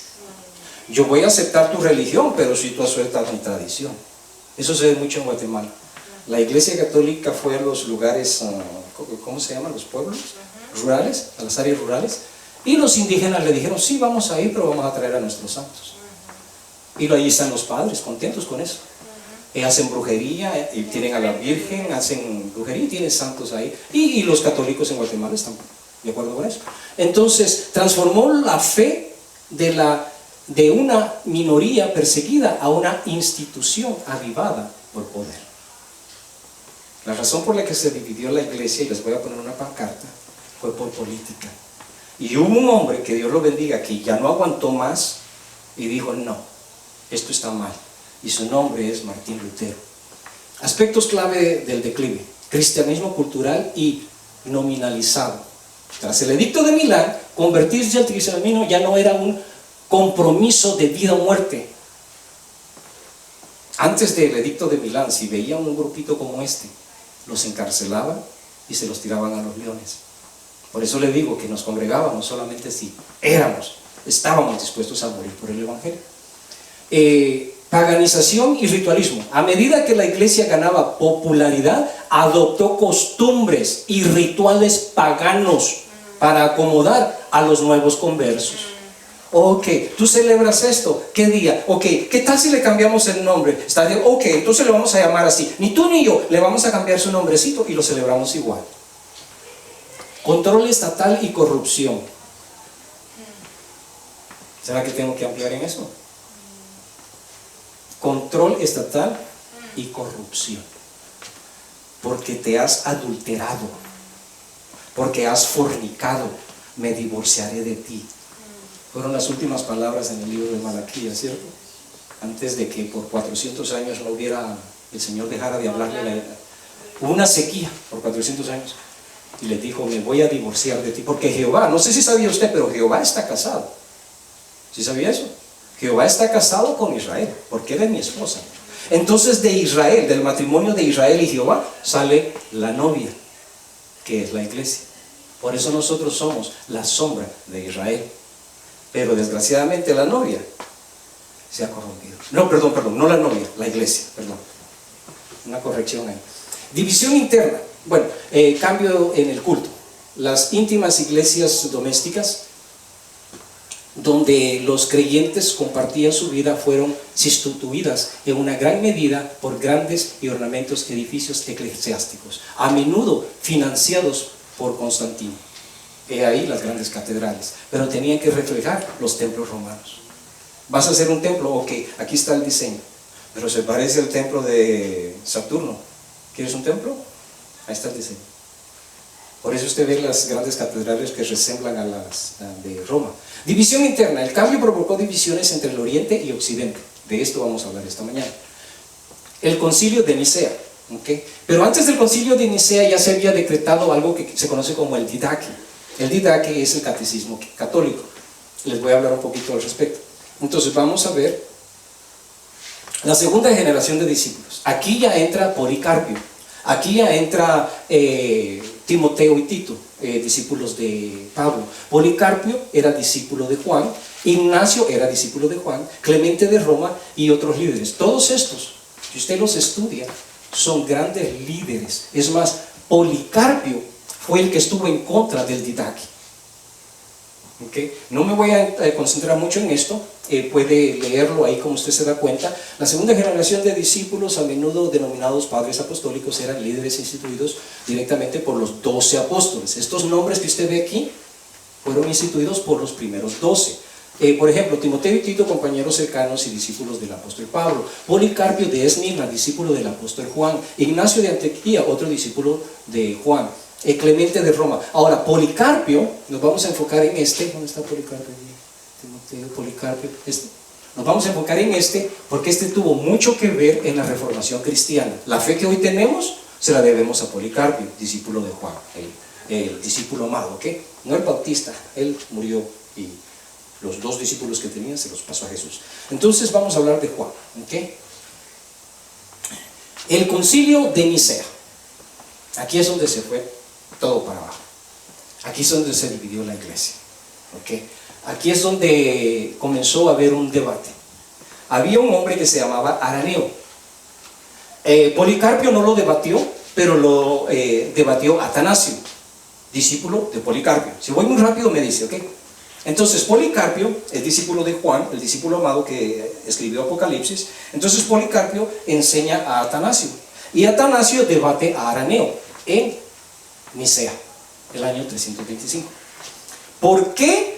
Yo voy a aceptar tu religión, pero si tú aceptas mi tradición. Eso se ve mucho en Guatemala. La iglesia católica fue a los lugares, ¿cómo se llaman? Los pueblos rurales, a las áreas rurales, y los indígenas le dijeron, sí, vamos a ir, pero vamos a traer a nuestros santos. Y ahí están los padres, contentos con eso. Hacen brujería, y tienen a la Virgen, hacen brujería y tienen santos ahí. Y los católicos en Guatemala están de acuerdo con eso. Entonces, transformó la fe de una minoría perseguida a una institución avivada por poder. La razón por la que se dividió la iglesia, y les voy a poner una pancarta, fue por política. Y hubo un hombre, que Dios lo bendiga, que ya no aguantó más y dijo, no, esto está mal. Y su nombre es Martín Lutero. Aspectos clave del declive: cristianismo cultural y nominalizado. Tras el edicto de Milán, convertirse al cristianismo ya no era un compromiso de vida o muerte. Antes del edicto de Milán, si veían un grupito como este, los encarcelaban y se los tiraban a los leones. Por eso le digo que nos congregábamos solamente si estábamos dispuestos a morir por el evangelio. Paganización y ritualismo. A medida que la iglesia ganaba popularidad, adoptó costumbres y rituales paganos para acomodar a los nuevos conversos. Ok, tú celebras esto, ¿qué día? Ok, ¿qué tal si le cambiamos el nombre? Está bien, ok, entonces le vamos a llamar así. Ni tú ni yo, le vamos a cambiar su nombrecito y lo celebramos igual. Control estatal y corrupción. ¿Será que tengo que ampliar en eso? Control estatal y corrupción. Porque te has adulterado, porque has fornicado, me divorciaré de ti. Fueron las últimas palabras en el libro de Malaquías, ¿cierto? Antes de que por 400 años no hubiera, el Señor dejara de hablarle. Hubo una sequía por 400 años y le dijo, me voy a divorciar de ti, porque Jehová, no sé si sabía usted, pero Jehová está casado. ¿Sí sabía eso? Jehová está casado con Israel, porque él es mi esposa. Entonces de Israel, del matrimonio de Israel y Jehová, sale la novia, que es la iglesia. Por eso nosotros somos la sombra de Israel. Pero desgraciadamente la novia se ha corrompido. No, perdón, no la novia, la iglesia, perdón. Una corrección ahí. División interna. Bueno, cambio en el culto. Las íntimas iglesias domésticas, donde los creyentes compartían su vida, fueron sustituidas en una gran medida por grandes y ornamentos edificios eclesiásticos, a menudo financiados por Constantino. He ahí las grandes catedrales, pero tenían que reflejar los templos romanos. ¿Vas a hacer un templo? Ok, aquí está el diseño, pero se parece al templo de Saturno. ¿Quieres un templo? Ahí está el diseño. Por eso usted ve las grandes catedrales que resemblan a las de Roma. División interna. El cambio provocó divisiones entre el Oriente y Occidente. De esto vamos a hablar esta mañana. El concilio de Nicea. ¿Okay? Pero antes del concilio de Nicea ya se había decretado algo que se conoce como el Didaque. El Didaque es el catecismo católico. Les voy a hablar un poquito al respecto. Entonces vamos a ver la segunda generación de discípulos. Aquí ya entra Policarpio. Aquí ya entra Timoteo y Tito, discípulos de Pablo. Policarpio era discípulo de Juan, Ignacio era discípulo de Juan, Clemente de Roma y otros líderes. Todos estos, si usted los estudia, son grandes líderes. Es más, Policarpio fue el que estuvo en contra del Didaque. ¿Okay? No me voy a concentrar mucho en esto, puede leerlo ahí como usted se da cuenta. La segunda generación de discípulos, a menudo denominados padres apostólicos, eran líderes instituidos directamente por los 12 apóstoles. Estos nombres que usted ve aquí fueron instituidos por los primeros 12. Por ejemplo, Timoteo y Tito, compañeros cercanos y discípulos del apóstol Pablo. Policarpio de Esmirna, discípulo del apóstol Juan. Ignacio de Antioquía, otro discípulo de Juan. Clemente de Roma. Ahora, Policarpio, nos vamos a enfocar en este. ¿Dónde está Policarpio? Timoteo, Policarpio. Nos vamos a enfocar en este porque este tuvo mucho que ver en la reformación cristiana. La fe que hoy tenemos se la debemos a Policarpio, discípulo de Juan, el discípulo amado, ¿ok? No el bautista, él murió y los 2 discípulos que tenía se los pasó a Jesús. Entonces vamos a hablar de Juan, ¿ok? El concilio de Nicea. Aquí es donde se fue todo para abajo. Aquí es donde se dividió la iglesia, ¿ok? Aquí es donde comenzó a haber un debate. Había un hombre que se llamaba Araneo. Policarpio no lo debatió, pero lo debatió Atanasio, discípulo de Policarpio. Si voy muy rápido me dice, ¿ok? Entonces Policarpio, el discípulo de Juan, el discípulo amado que escribió Apocalipsis, entonces Policarpio enseña a Atanasio. Y Atanasio debate a Araneo en Nicea, el año 325. ¿Por qué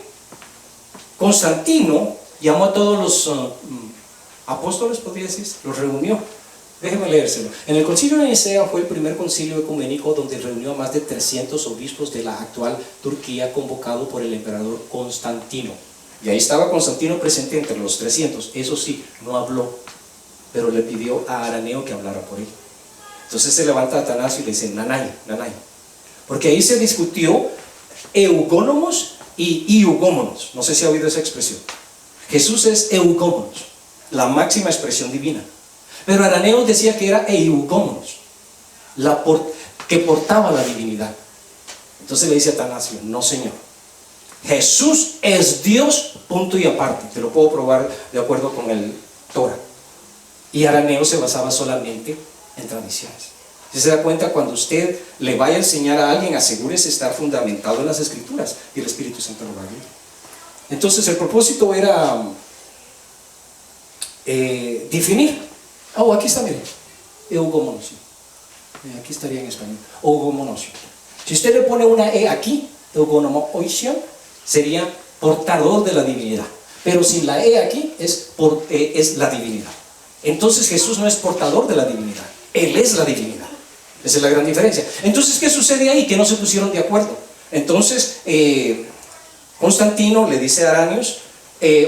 Constantino llamó a todos los apóstoles, podría decir, los reunió? Déjeme leérselo. En el concilio de Nicea fue el primer concilio ecuménico donde reunió a más de 300 obispos de la actual Turquía, convocado por el emperador Constantino. Y ahí estaba Constantino presente entre los 300. Eso sí, no habló, pero le pidió a Araneo que hablara por él. Entonces se levanta Atanasio y le dice, nanay, nanay. Porque ahí se discutió eugónomos y iugómonos. No sé si ha oído esa expresión. Jesús es eugómonos, la máxima expresión divina. Pero Araneo decía que era eugómonos, que portaba la divinidad. Entonces le dice a Atanasio, no señor, Jesús es Dios, punto y aparte. Te lo puedo probar de acuerdo con el Torah. Y Araneo se basaba solamente en tradiciones. Si se da cuenta, cuando usted le vaya a enseñar a alguien, asegúrese estar fundamentado en las Escrituras y el Espíritu Santo lo va a guiar. Entonces el propósito era definir. Oh, aquí está, miren. Eugomonosio. Aquí estaría en español. Eugomonosio. Si usted le pone una E aquí, eugomonosio, sería portador de la divinidad. Pero sin la E aquí es la divinidad. Entonces Jesús no es portador de la divinidad. Él es la divinidad. Esa es la gran diferencia. Entonces, ¿qué sucede ahí? Que no se pusieron de acuerdo. Entonces, Constantino le dice a Aranios,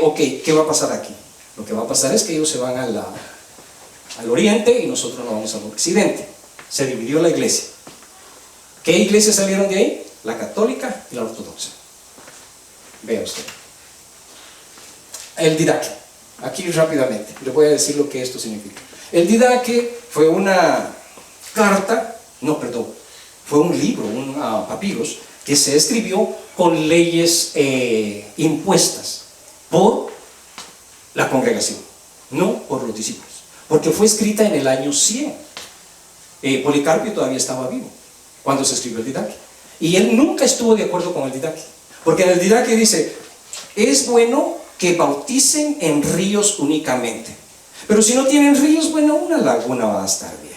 ok, ¿qué va a pasar aquí? Lo que va a pasar es que ellos se van al oriente y nosotros nos vamos al occidente. Se dividió la iglesia. ¿Qué iglesias salieron de ahí? La católica y la ortodoxa. Vea usted. El Didaque. Aquí rápidamente, le voy a decir lo que esto significa. El Didaque fue una carta, no, perdón, fue un libro, un papiros, que se escribió con leyes impuestas por la congregación, no por los discípulos, porque fue escrita en el año 100. Policarpio todavía estaba vivo cuando se escribió el Didaque, y él nunca estuvo de acuerdo con el Didaque, porque en el Didaque dice, es bueno que bauticen en ríos únicamente, pero si no tienen ríos, bueno, una laguna va a estar bien.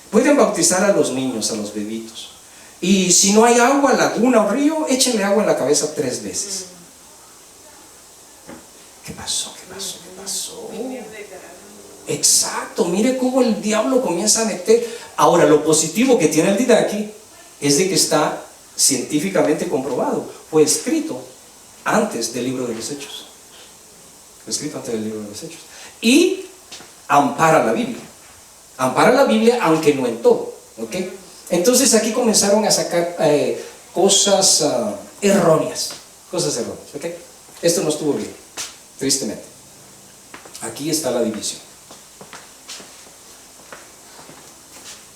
Pueden bautizar a los niños, a los bebitos, y si no hay agua, laguna o río, échenle agua en la cabeza 3 veces. ¿Qué pasó? ¿Qué pasó? ¿Qué pasó? Exacto, mire cómo el diablo comienza a meter. Ahora, lo positivo que tiene el Didaque es de que está científicamente comprobado. Fue escrito antes del libro de los Hechos. Fue escrito antes del libro de los Hechos. Y ampara la Biblia. Ampara la Biblia, aunque no en todo. ¿Ok? Entonces aquí comenzaron a sacar cosas erróneas. Cosas erróneas. ¿Ok? Esto no estuvo bien, tristemente. Aquí está la división.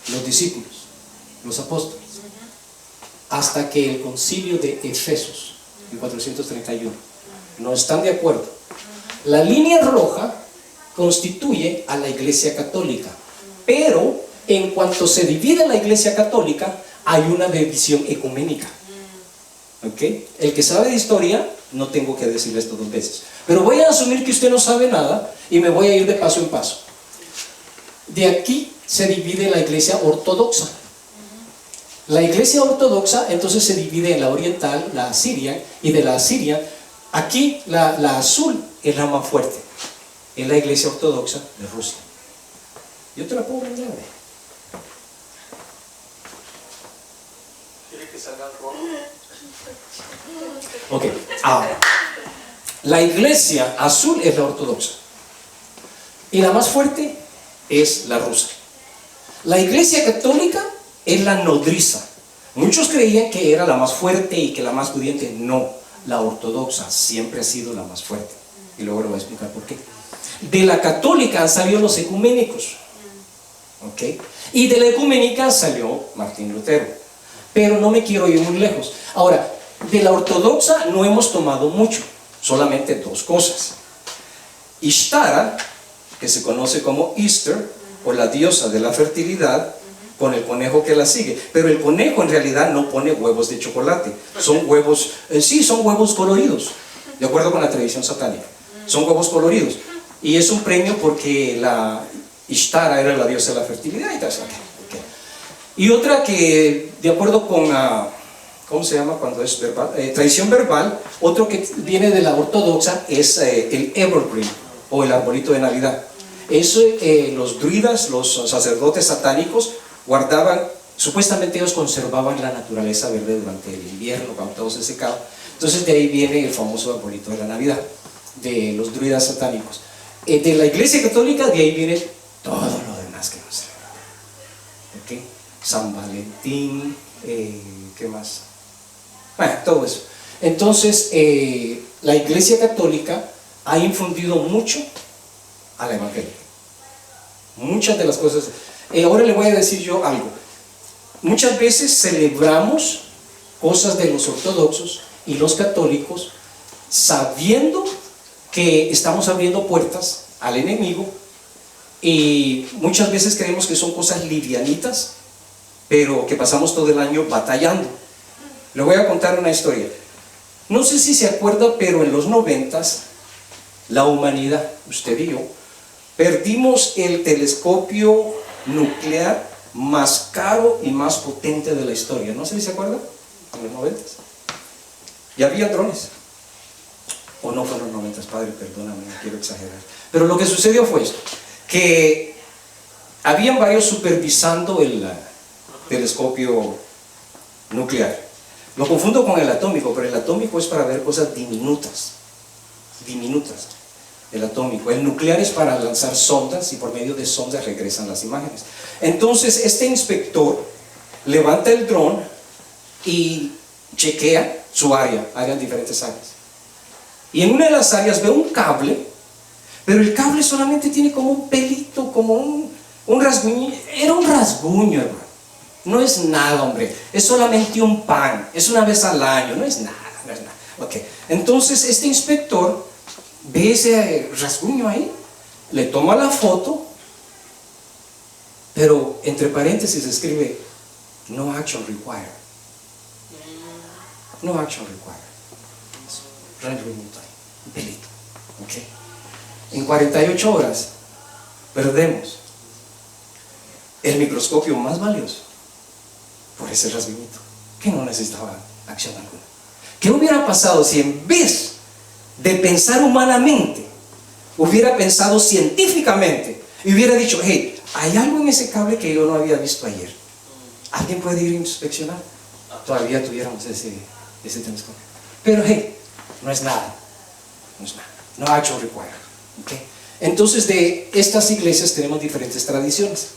Los discípulos, los apóstoles, hasta que el concilio de Efesos, en 431, no están de acuerdo. La línea roja constituye a la Iglesia Católica, pero en cuanto se divide la Iglesia Católica, hay una división ecuménica. ¿Ok? El que sabe de historia, no tengo que decirle esto 2 veces, pero voy a asumir que usted no sabe nada y me voy a ir de paso en paso. De aquí se divide la Iglesia Ortodoxa. La Iglesia Ortodoxa entonces se divide en la oriental, la asiria, y de la asiria, aquí la azul es la más fuerte, es la Iglesia Ortodoxa de Rusia. Yo te la puedo vender.
¿Quiere que salga el rojo?
Ok, la Iglesia azul es la ortodoxa y la más fuerte es la rusa. La Iglesia Católica es la nodriza. Muchos creían que era la más fuerte y que la más pudiente. No, la ortodoxa siempre ha sido la más fuerte, y luego le voy a explicar por qué. De la católica han salido los ecuménicos, ¿ok? Y de la ecuménica salió Martín Lutero, pero no me quiero ir muy lejos. Ahora, de la ortodoxa no hemos tomado mucho, solamente 2 cosas. Ishtara, que se conoce como Easter, o la diosa de la fertilidad, con el conejo que la sigue, pero el conejo en realidad no pone huevos de chocolate, son huevos, sí, son huevos coloridos, de acuerdo con la tradición satánica, son huevos coloridos, y es un premio porque la Ishtara era la diosa de la fertilidad y tal. Okay. Y otra que, de acuerdo con ¿cómo se llama cuando es verbal? Tradición verbal, otro que viene de la ortodoxa es el evergreen, o el arbolito de Navidad. Eso, los druidas, los sacerdotes satánicos guardaban, supuestamente ellos conservaban la naturaleza verde durante el invierno, cuando todo se secaba. Entonces de ahí viene el famoso arbolito de la Navidad, de los druidas satánicos. De la Iglesia Católica, de ahí viene todo lo demás que nos celebramos. ¿Okay? San Valentín, ¿qué más? Bueno, todo eso. Entonces, la Iglesia Católica ha infundido mucho a la evangélica. Muchas de las cosas. Ahora le voy a decir yo algo. Muchas veces celebramos cosas de los ortodoxos y los católicos sabiendo que estamos abriendo puertas al enemigo, y muchas veces creemos que son cosas livianitas, pero que pasamos todo el año batallando. Le voy a contar una historia. No sé si se acuerda, pero en los 90s, la humanidad, usted y yo, perdimos el telescopio nuclear más caro y más potente de la historia. No sé si se acuerda, en los 90s. Ya había drones. O no fueron los 90s, padre, perdóname, no quiero exagerar. Pero lo que sucedió fue esto, que habían varios supervisando el telescopio nuclear. Lo confundo con el atómico, pero el atómico es para ver cosas diminutas. Diminutas. El atómico. El nuclear es para lanzar sondas y por medio de sondas regresan las imágenes. Entonces este inspector levanta el dron y chequea su área en diferentes áreas. Y en una de las áreas ve un cable, pero el cable solamente tiene como un pelito, como un rasguño. Era un rasguño, hermano. No es nada, hombre. Es solamente un pan. Es una vez al año. No es nada, no es nada. Okay. Entonces este inspector ve ese rasguño ahí, le toma la foto, pero entre paréntesis escribe no action required. No action required. Rendering time, un pelito. Okay. En 48 horas perdemos el microscopio más valioso por ese rasguñito que no necesitaba acción alguna. ¿Qué hubiera pasado si en vez de pensar humanamente hubiera pensado científicamente y hubiera dicho, hey, hay algo en ese cable que yo no había visto ayer? ¿Alguien puede ir a inspeccionar? Todavía tuviéramos ese telescopio. Pero hey, no es nada. No es nada. No action required. ¿Okay? Entonces de estas iglesias tenemos diferentes tradiciones.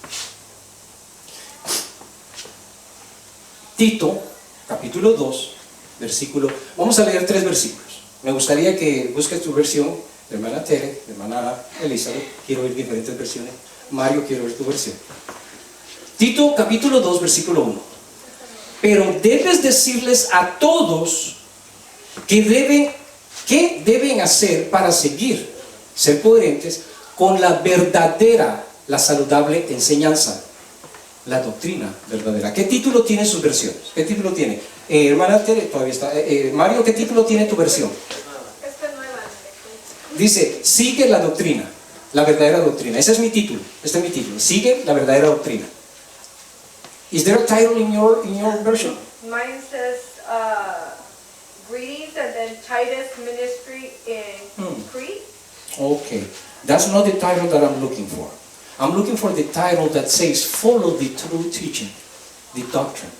Tito, capítulo 2, versículo. Vamos a leer 3 versículos. Me gustaría que busques tu versión, hermana Tere, hermana Elizabeth. Quiero oír diferentes versiones. Mario, quiero oír tu versión. Tito, capítulo 2, versículo 1. Pero debes decirles a todos que deben hacer para ser coherentes con la verdadera, la saludable enseñanza, la doctrina verdadera. ¿Qué título tiene sus versiones? ¿Qué título tiene? Hermana Tere, todavía está. Mario, ¿qué título tiene tu versión?
Esta es nueva.
Dice, sigue la doctrina, la verdadera doctrina. Ese es mi título, este es mi título. Sigue la verdadera doctrina. Is there a title in your version?
Mine says, greetings, and then Titus Ministry in Crete.
Okay, that's not the title that I'm looking for. I'm looking for the title that says, follow the true teaching, the doctrine.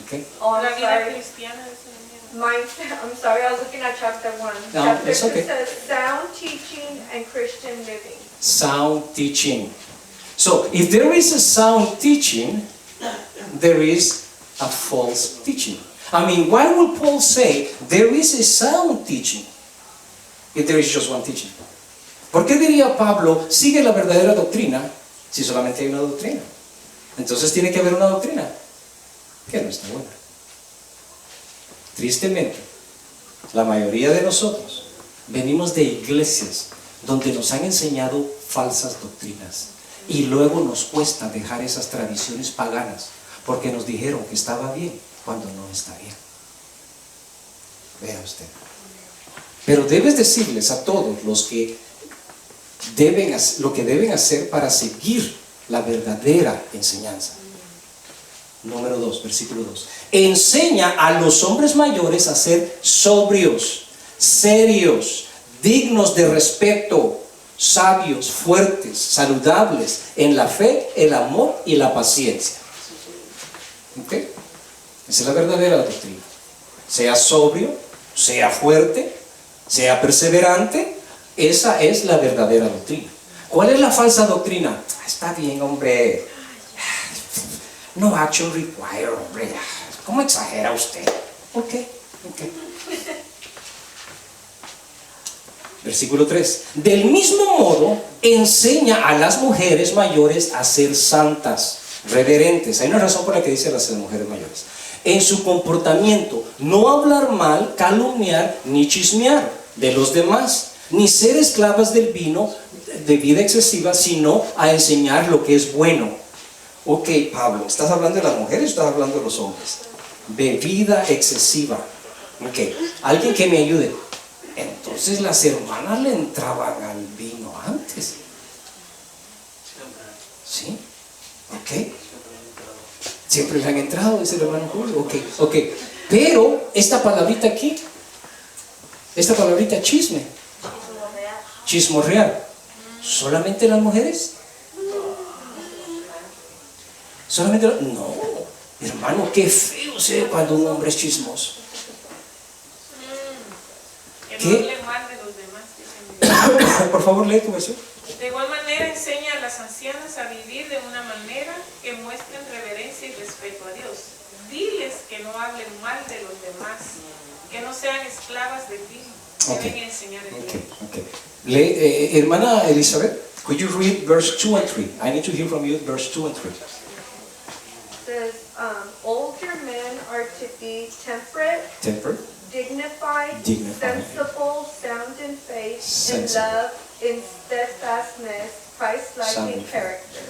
Okay?
Oh,
La
I'm
vida
sorry.
cristiana es el mío.
Mine, I'm sorry, I was looking at chapter 1.
No,
Chapter
it's
2
okay.
says sound teaching and Christian living.
Sound teaching. So, if there is a sound teaching, there is a false teaching. I mean, why would Paul say there is a sound teaching if there is just one teaching? ¿Por qué diría Pablo, sigue la verdadera doctrina si solamente hay una doctrina? Entonces tiene que haber una doctrina que no está buena. Tristemente, la mayoría de nosotros venimos de iglesias donde nos han enseñado falsas doctrinas y luego nos cuesta dejar esas tradiciones paganas porque nos dijeron que estaba bien cuando no está bien. Vea usted. Pero debes decirles a todos los que lo que deben hacer para seguir la verdadera enseñanza. Número 2, versículo 2. Enseña a los hombres mayores a ser sobrios, serios, dignos de respeto, sabios, fuertes, saludables en la fe, el amor y la paciencia. ¿Ok? Esa es la verdadera doctrina. Sea sobrio, sea fuerte, sea perseverante. Esa es la verdadera doctrina. ¿Cuál es la falsa doctrina? Está bien, hombre. No action required, hombre. ¿Cómo exagera usted? Ok. Versículo 3. Del mismo modo, enseña a las mujeres mayores a ser santas, reverentes. Hay una razón por la que dice las mujeres mayores. En su comportamiento, no hablar mal, calumniar, ni chismear de los demás, ni ser esclavas del vino de vida excesiva, sino a enseñar lo que es bueno. Ok, Pablo, ¿estás hablando de las mujeres o estás hablando de los hombres? Bebida excesiva. Ok, alguien que me ayude. Entonces las hermanas le entraban al vino antes. ¿Sí? Ok. Siempre le han entrado, dice el hermano Julio. Ok, ok. Pero esta palabrita aquí, esta palabrita chisme, chismorrear, ¿solamente las mujeres? ¿Solamente no, hermano, qué feo se ve cuando un hombre es chismoso.
Que
¿Qué?
no hable mal de los demás, dicen.
Por favor, lee tu versión.
De igual manera enseña a las ancianas a vivir de una manera que muestren reverencia y respeto a Dios. Diles que no hablen mal de los demás, que no sean esclavas del vino. Deben enseñar el
Ok,
bien.
ok. Lee, hermana Elizabeth, could you read verse 2 and 3? I need to hear from you verse 2 and 3.
Says, older men are to be temperate,
Temper,
dignified,
Dignified.
sensible, sound in faith, in
Sensible.
love, in steadfastness, Christ-like
Sound
in
in faith.
character.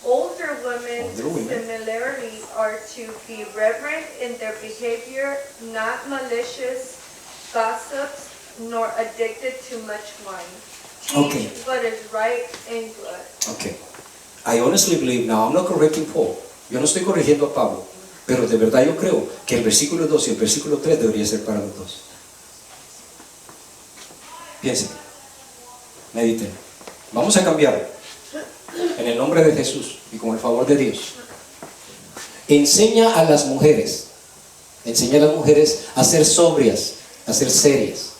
Older women
Older women.
similarly are to be reverent in their behavior, not malicious, gossips, nor addicted to much wine. Teach
Okay.
what is right and good.
ok. I honestly believe, now I'm not correcting Paul. Yo no estoy corrigiendo a Pablo, pero de verdad yo creo que el versículo 2 y el versículo 3 debería ser para los dos. Piensen, mediten. Vamos a cambiarlo. En el nombre de Jesús y con el favor de Dios. Enseña a las mujeres a ser sobrias, a ser serias.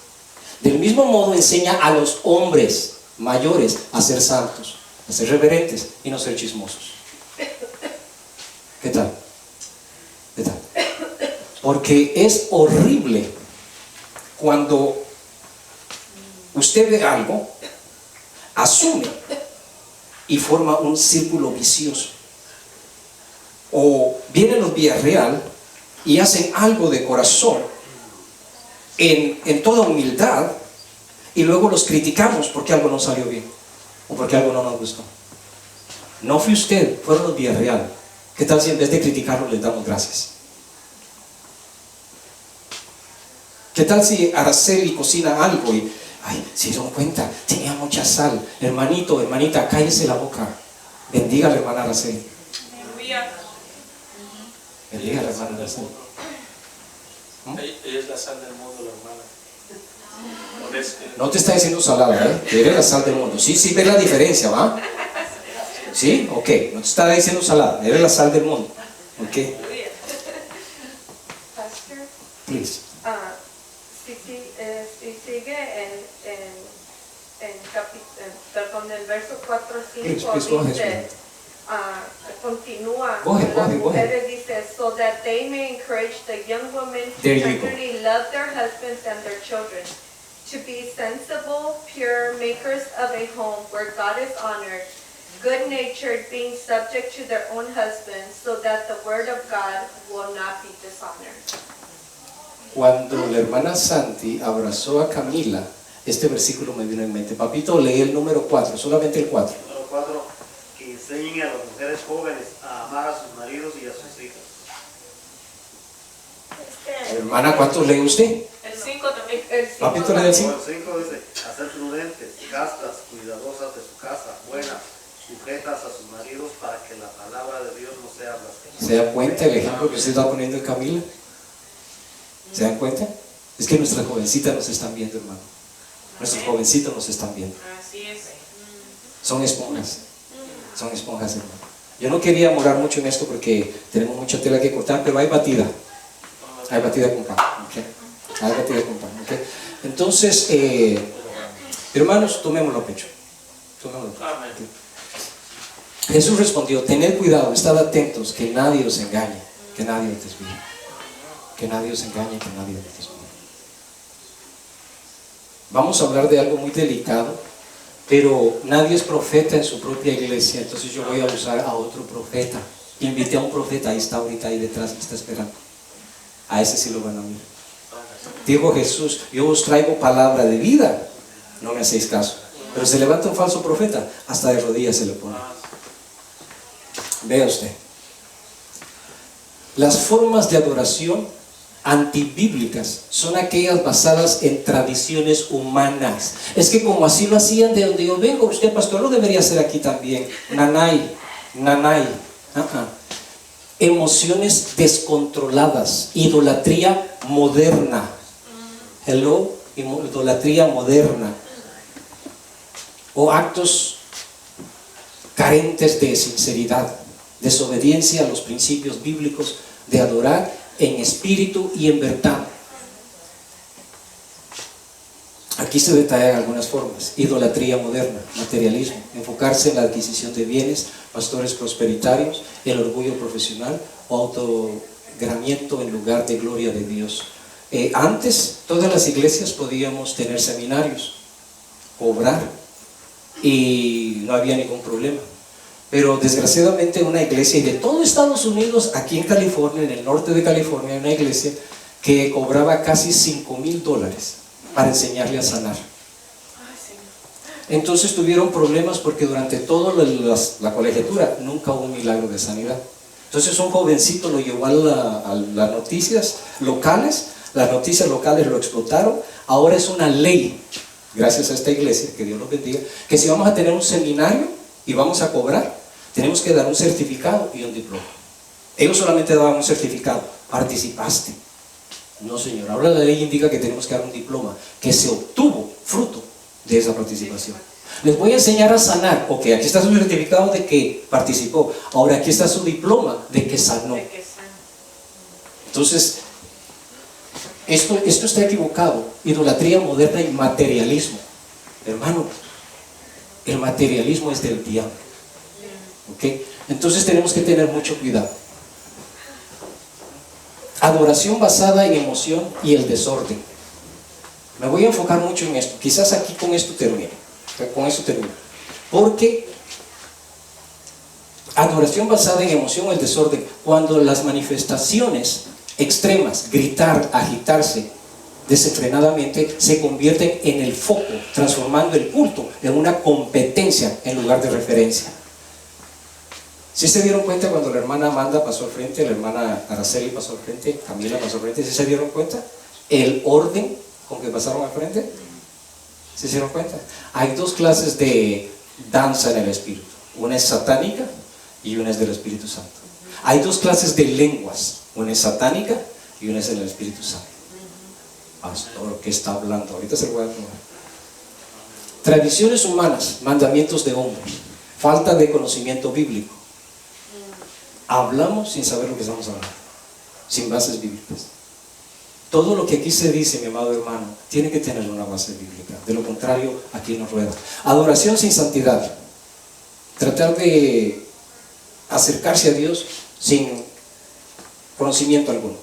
Del mismo modo enseña a los hombres mayores a ser santos, a ser reverentes y no ser chismosos. ¿Qué tal? ¿Qué tal? Porque es horrible cuando usted ve algo, asume y forma un círculo vicioso. O vienen los Villarreal y hacen algo de corazón en toda humildad y luego los criticamos porque algo no salió bien o porque algo no nos gustó. No fue usted, fueron los Villarreal. ¿Qué tal si en vez de criticarlos les damos gracias? ¿Qué tal si Araceli cocina algo y, ay, se dieron cuenta, tenía mucha sal? Hermanito, hermanita, cállese la boca. Bendiga a la hermana Araceli.
Aleluya.
Bendiga a la hermana Araceli.
Ella es la sal del mundo, la hermana. Por eso que-
No te está diciendo salada, ¿eh? Eres la sal del mundo. Sí, sí, ves la diferencia, ¿va? ¿Sí? Ok, no te está diciendo salada, eres la sal del mundo. Ok,
Pastor,
please.
si sigue perdón, el verso 4, 5
Please, go ahead,
dice, continúa,
Go ahead, go
las
ahead, go ahead.
mujeres dice, so that they may encourage the young women to
There you go.
tenderly love their husbands and their children, to be sensible, pure, makers of a home where God is honored, good-natured, being subject to their own husbands, so that the word of God will not be dishonored.
Cuando la hermana Santi abrazó a Camila, este versículo me vino en mente. Papito, leí el número 4, solamente el 4.
Número 4, que enseñen a las mujeres jóvenes a amar a sus maridos y a sus hijas.
Hermana, ¿cuántos lee usted?
El 5 también.
El
Papito,
cinco
lee el
también.
5.
Número 5 dice, a ser prudentes, castas, cuidadosas de su casa, buenas, sujetas a sus maridos para que la palabra de Dios no sea blasfemada.
¿Se da cuenta el ejemplo que usted está poniendo en Camila? ¿Se dan cuenta? Es que nuestras jovencitas nos están viendo, hermano. Nuestros jovencitos nos están viendo.
Así es.
Son esponjas. Son esponjas, hermano. Yo no quería morar mucho en esto porque tenemos mucha tela que cortar, pero hay batida. Hay batida con pan. ¿Okay? Hay batida con pan. ¿Okay? Entonces, hermanos, tomémoslo a pecho. Tomémoslo a pecho.
Amén.
¿Okay? Jesús respondió, tened cuidado, estad atentos, que nadie os engañe, que nadie os desvíe. Que nadie os engañe, que nadie os desvíe. Vamos a hablar de algo muy delicado, pero nadie es profeta en su propia iglesia, entonces yo voy a usar a otro profeta. Invité a un profeta, ahí está ahorita, ahí detrás, me está esperando. A ese sí lo van a oír. Dijo Jesús, yo os traigo palabra de vida, no me hacéis caso. Pero se levanta un falso profeta, hasta de rodillas se le pone. Vea usted. Las formas de adoración antibíblicas son aquellas basadas en tradiciones humanas. Es que como así lo hacían de donde yo vengo, usted pastor lo debería hacer aquí también. Nanay. Emociones descontroladas, idolatría moderna. Hello, idolatría moderna. O actos carentes de sinceridad, desobediencia a los principios bíblicos de adorar en espíritu y en verdad. Aquí se detallan algunas formas: idolatría moderna, materialismo, enfocarse en la adquisición de bienes, pastores prosperitarios, el orgullo profesional o autogramiento en lugar de gloria de Dios. Antes todas las iglesias podíamos tener seminarios, cobrar, y no había ningún problema. Pero desgraciadamente una iglesia, y de todo Estados Unidos, aquí en California, en el norte de California, hay una iglesia que cobraba casi $5,000 para enseñarle a sanar. Entonces tuvieron problemas porque durante toda la colegiatura nunca hubo un milagro de sanidad. Entonces un jovencito lo llevó a las noticias locales, las noticias locales lo explotaron. Ahora es una ley, gracias a esta iglesia, que Dios los bendiga, que si vamos a tener un seminario y vamos a cobrar, tenemos que dar un certificado y un diploma. Ellos solamente daban un certificado: participaste. No, señor, ahora la ley indica que tenemos que dar un diploma, que se obtuvo fruto de esa participación. Les voy a enseñar a sanar. Ok, aquí está su certificado de que participó. Ahora aquí está su diploma de que sanó. Entonces, esto está equivocado. Idolatría moderna y materialismo. Hermano, el materialismo es del diablo. ¿Okay? Entonces tenemos que tener mucho cuidado. Adoración basada en emoción y el desorden. Me voy a enfocar mucho en esto. Quizás aquí con esto termino. Porque adoración basada en emoción o el desorden, cuando las manifestaciones extremas, gritar, agitarse desenfrenadamente, se convierten en el foco, transformando el culto en una competencia en lugar de referencia. ¿Sí se dieron cuenta cuando la hermana Amanda pasó al frente, la hermana Araceli pasó al frente, Camila pasó al frente? ¿Sí se dieron cuenta? El orden con que pasaron al frente. ¿Sí se dieron cuenta? Hay dos clases de danza en el Espíritu. Una es satánica y una es del Espíritu Santo. Hay dos clases de lenguas. Una es satánica y una es del Espíritu Santo. Pastor, ¿qué está hablando? Ahorita se lo voy a tomar. Tradiciones humanas, mandamientos de hombres, falta de conocimiento bíblico. Hablamos sin saber lo que estamos hablando, sin bases bíblicas. Todo lo que aquí se dice, mi amado hermano, tiene que tener una base bíblica. De lo contrario, aquí nos rueda. Adoración sin santidad. Tratar de acercarse a Dios sin conocimiento alguno,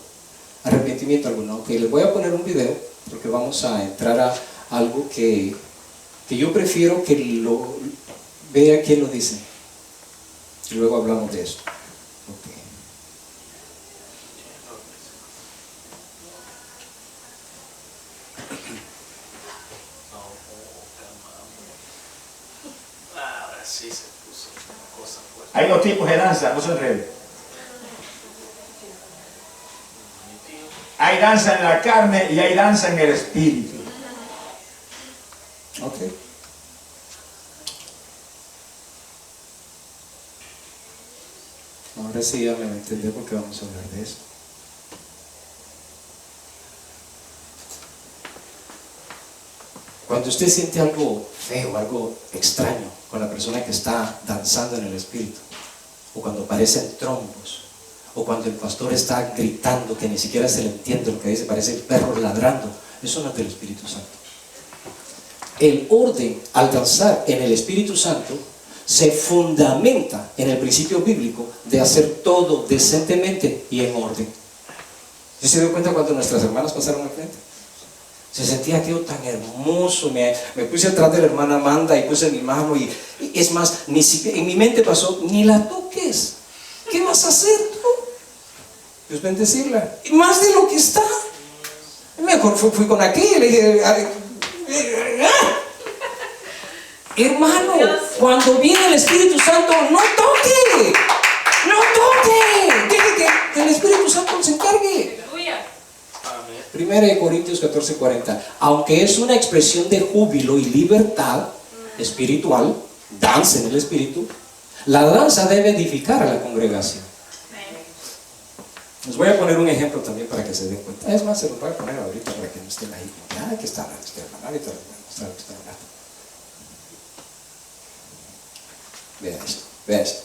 arrepentimiento alguno. Ok, les voy a poner un video porque vamos a entrar a algo que yo prefiero que lo vea quién lo dice. Y luego hablamos de esto. Okay.
Ahora sí se puso una cosa fuerte.
Hay dos tipos de danza, no se enreden. Hay danza en la carne y hay danza en el espíritu.
Ok. Ahora sí ya me va a entender porque vamos a hablar de eso. Cuando usted siente algo feo, algo extraño con la persona que está danzando en el espíritu, o cuando parecen trombos, o cuando el pastor está gritando que ni siquiera se le entiende lo que dice, parece perros ladrando, eso no es del Espíritu Santo. El orden al danzar en el Espíritu Santo se fundamenta en el principio bíblico de hacer todo decentemente y en orden. ¿Sí se dio cuenta cuando nuestras hermanas pasaron al frente? Se sentía aquello tan hermoso. Me puse atrás de la hermana Amanda y puse mi mano y es más, ni siquiera, en mi mente pasó: ni la toques. ¿Qué vas a hacer tú? Dios bendecirla. Y más de lo que está. Mejor fui con aquella y le dije: hermano, cuando viene el Espíritu Santo, no toque. No toque. Deje que el Espíritu Santo se encargue.
Aleluya.
Primera de Corintios 14:40. Aunque es una expresión de júbilo y libertad espiritual, danza en el espíritu, la danza debe edificar a la congregación. Les voy a poner un ejemplo también para que se den cuenta. Es más, se los voy a poner ahorita para que no estén ahí. Ah, que está hablando usted, hermano. Ahorita les voy a mostrar lo que está hablando. Vea esto, vea esto.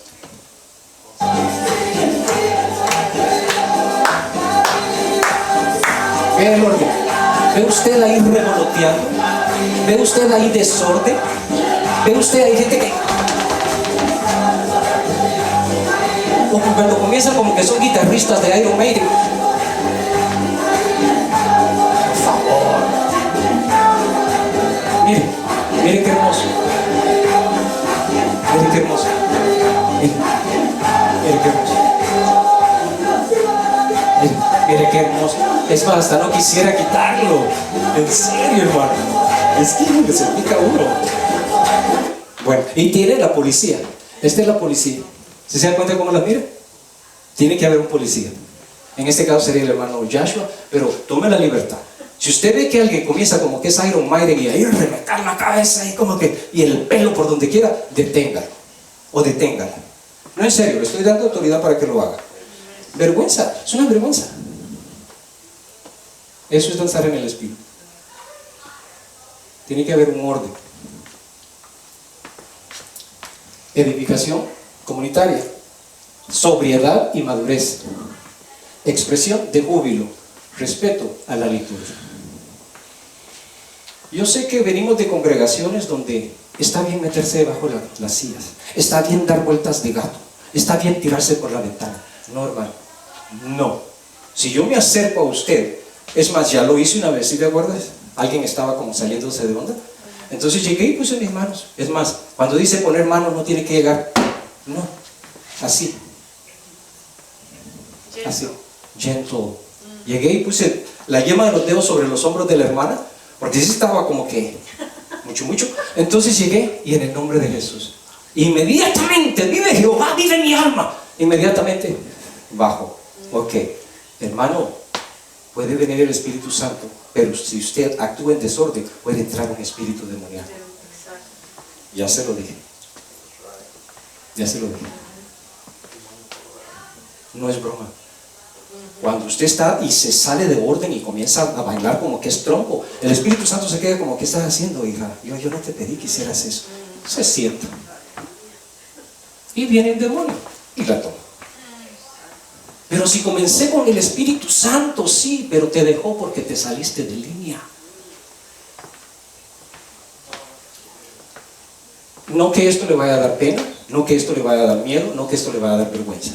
Vea el orden. ¿Ve usted ahí revoloteando? ¿Ve usted ahí desorden? ¿Ve usted ahí gente que... o cuando comienzan como que son guitarristas de Iron Maiden? Por favor. Miren, miren qué hermoso. Miren qué hermoso. Miren, miren qué hermoso. Miren, miren qué hermoso. Es más, hasta no quisiera quitarlo. En serio, hermano. Es que se pica uno. Bueno, y tiene la policía. Esta es la policía. ¿Se dan cuenta cómo la mira? Tiene que haber un policía. En este caso sería el hermano Joshua, pero tome la libertad. Si usted ve que alguien comienza como que es Iron Maiden y ahí reventar la cabeza y como que, y el pelo por donde quiera, deténgalo. O deténgala. No, en serio, le estoy dando autoridad para que lo haga. Vergüenza, es una vergüenza. Eso es danzar en el espíritu. Tiene que haber un orden. Edificación comunitaria, sobriedad y madurez, expresión de júbilo, respeto a la liturgia. Yo sé que venimos de congregaciones donde está bien meterse debajo de las sillas, está bien dar vueltas de gato, está bien tirarse por la ventana. No, hermano, no. Si yo me acerco a usted, es más, ya lo hice una vez, ¿sí te acuerdas? Alguien estaba como saliéndose de onda. Entonces llegué y puse mis manos. Es más, cuando dice poner manos no tiene que llegar. No, así. Así, gentle. Llegué y puse la yema de los dedos sobre los hombros de la hermana, porque sí estaba como que mucho. Entonces llegué y en el nombre de Jesús, inmediatamente, vive Jehová, vive mi alma. Inmediatamente bajo. Ok, hermano, puede venir el Espíritu Santo, pero si usted actúa en desorden, puede entrar un espíritu demoníaco. Ya se lo dije. Ya se lo dije. No es broma. Cuando usted está y se sale de orden y comienza a bailar como que es trompo, el Espíritu Santo se queda como, ¿qué estás haciendo, hija? Yo no te pedí que hicieras eso. Se sienta. Y viene el demonio y la toma. Pero si comencé con el Espíritu Santo, sí, pero te dejó porque te saliste de línea. No que esto le vaya a dar pena, no que esto le vaya a dar miedo, no que esto le vaya a dar vergüenza.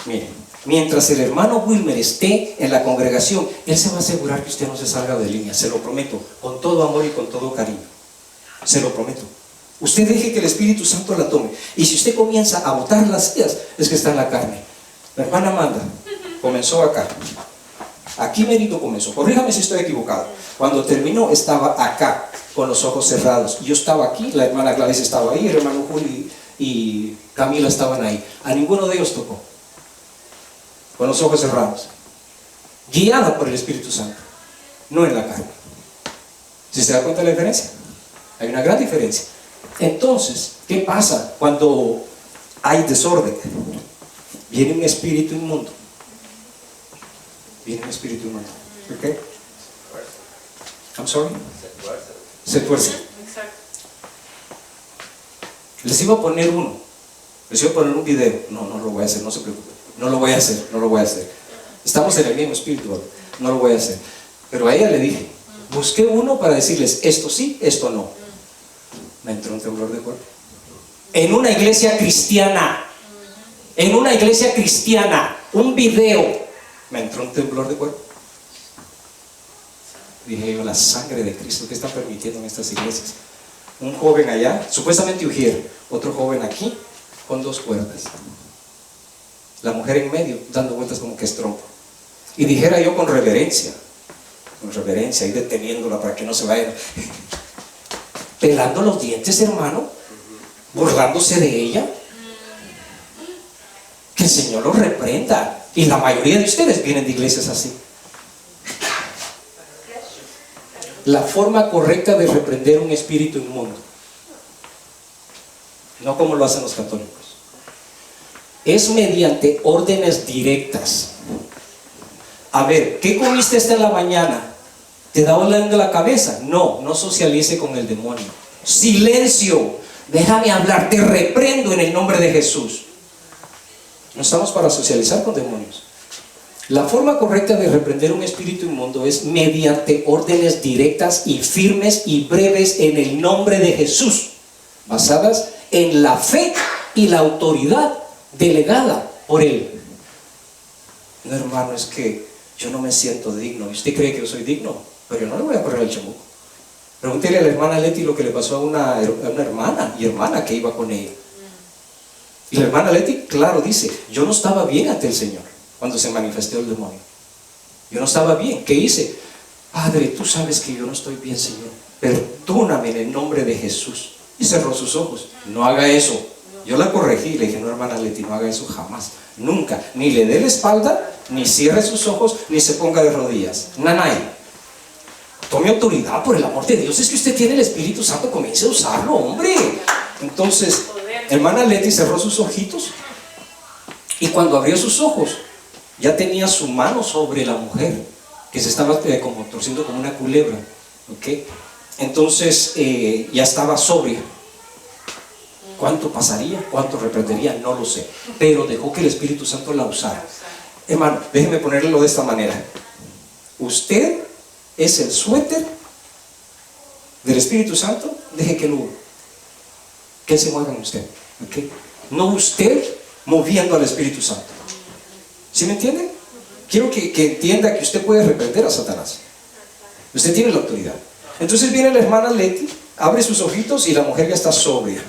Miren, mientras el hermano Wilmer esté en la congregación, él se va a asegurar que usted no se salga de línea, se lo prometo, con todo amor y con todo cariño. Se lo prometo. Usted deje que el Espíritu Santo la tome. Y si usted comienza a botar las sillas, es que está en la carne. La hermana Amanda comenzó acá. Aquí merito comenzó. Corríjame si estoy equivocado. Cuando terminó estaba acá, con los ojos cerrados. Yo estaba aquí, la hermana Gladys estaba ahí, el hermano Juli y Camila estaban ahí. A ninguno de ellos tocó. Con los ojos cerrados. Guiada por el Espíritu Santo. No en la carne. ¿Sí se da cuenta de la diferencia? Hay una gran diferencia. Entonces, ¿qué pasa cuando hay desorden? Viene un espíritu inmundo. Viene un espíritu inmundo. ¿Ok? I'm sorry. Se tuerce.
Exacto.
Les iba a poner uno. Les iba a poner un video. No lo voy a hacer, no se preocupen. No lo voy a hacer. Estamos en el mismo espíritu. No lo voy a hacer. Pero a ella le dije, busqué uno para decirles, esto sí, esto no. Me entró un temblor de cuerpo. En una iglesia cristiana. En una iglesia cristiana. Un video. Me entró un temblor de cuerpo. Dije yo, la sangre de Cristo, ¿qué están permitiendo en estas iglesias? Un joven allá, supuestamente Ujier, otro joven aquí, con 2 cuerdas. La mujer en medio, dando vueltas como que es trompo. Y dijera yo con reverencia, y deteniéndola para que no se vaya, pelando los dientes, hermano, burlándose de ella. Que el Señor los reprenda. Y la mayoría de ustedes vienen de iglesias así. la forma correcta de reprender un espíritu inmundo. No como lo hacen los católicos. Es mediante órdenes directas. A ver, ¿qué comiste esta en la mañana? ¿Te da dolor de la cabeza? No, no socialice con el demonio. Silencio, déjame hablar, te reprendo en el nombre de Jesús. No estamos para socializar con demonios. La forma correcta de reprender un espíritu inmundo es mediante órdenes directas y firmes y breves en el nombre de Jesús, basadas en la fe y la autoridad delegada por Él. No, hermano, es que yo no me siento digno. ¿Y usted cree que yo soy digno? Pero yo no le voy a correr al chamuco. Pregúntele a la hermana Leti lo que le pasó a una hermana que iba con ella. Y la hermana Leti, claro, dice, yo no estaba bien ante el Señor cuando se manifestó el demonio. Yo no estaba bien. ¿Qué hice? Padre, tú sabes que yo no estoy bien, Señor. Perdóname en el nombre de Jesús. Y cerró sus ojos. No haga eso. Yo la corregí, le dije, no, hermana Leti, no haga eso jamás. Nunca. Ni le dé la espalda, ni cierre sus ojos, ni se ponga de rodillas. Nanay. Tome autoridad, por el amor de Dios. Es que usted tiene el Espíritu Santo, comience a usarlo, hombre. Entonces, hermana Leti cerró sus ojitos. Y cuando abrió sus ojos, ya tenía su mano sobre la mujer, que se estaba como torciendo como una culebra. ¿Okay? Entonces, ya estaba sobria. ¿Cuánto pasaría? ¿Cuánto reprendería? No lo sé. Pero dejó que el Espíritu Santo la usara. Hermano, déjeme ponerlo de esta manera. Usted es el suéter del Espíritu Santo. Deje que Él se mueva en usted. ¿Okay? No usted moviendo al Espíritu Santo. ¿Sí me entiende? Quiero que entienda que usted puede reprender a Satanás. Usted tiene la autoridad. Entonces viene la hermana Leti, abre sus ojitos y la mujer ya está sobria.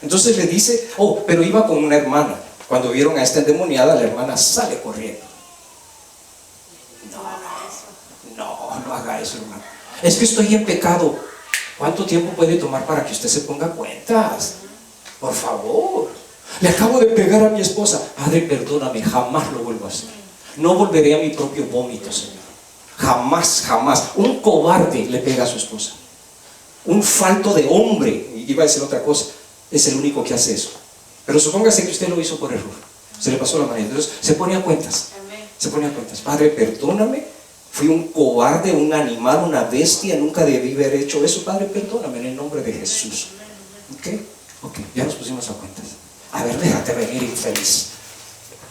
Entonces le dice, oh, pero iba con una hermana. Cuando vieron a esta endemoniada, la hermana sale corriendo. No haga eso, hermano. Es que estoy en pecado. ¿Cuánto tiempo puede tomar para que usted se ponga cuentas? Por favor. Le acabo de pegar a mi esposa. Padre, perdóname, jamás lo vuelvo a hacer. No volveré a mi propio vómito, Señor. Jamás, jamás. Un cobarde le pega a su esposa. Un falto de hombre, iba a decir otra cosa, es el único que hace eso. Pero supóngase que usted lo hizo por error. Se le pasó la mano. Entonces se pone a cuentas. Se pone a cuentas. Padre, perdóname. Fui un cobarde, un animal, una bestia. Nunca debí haber hecho eso. Padre, perdóname en el nombre de Jesús. Ok, ya nos pusimos a cuentas. A ver, déjate venir, infeliz.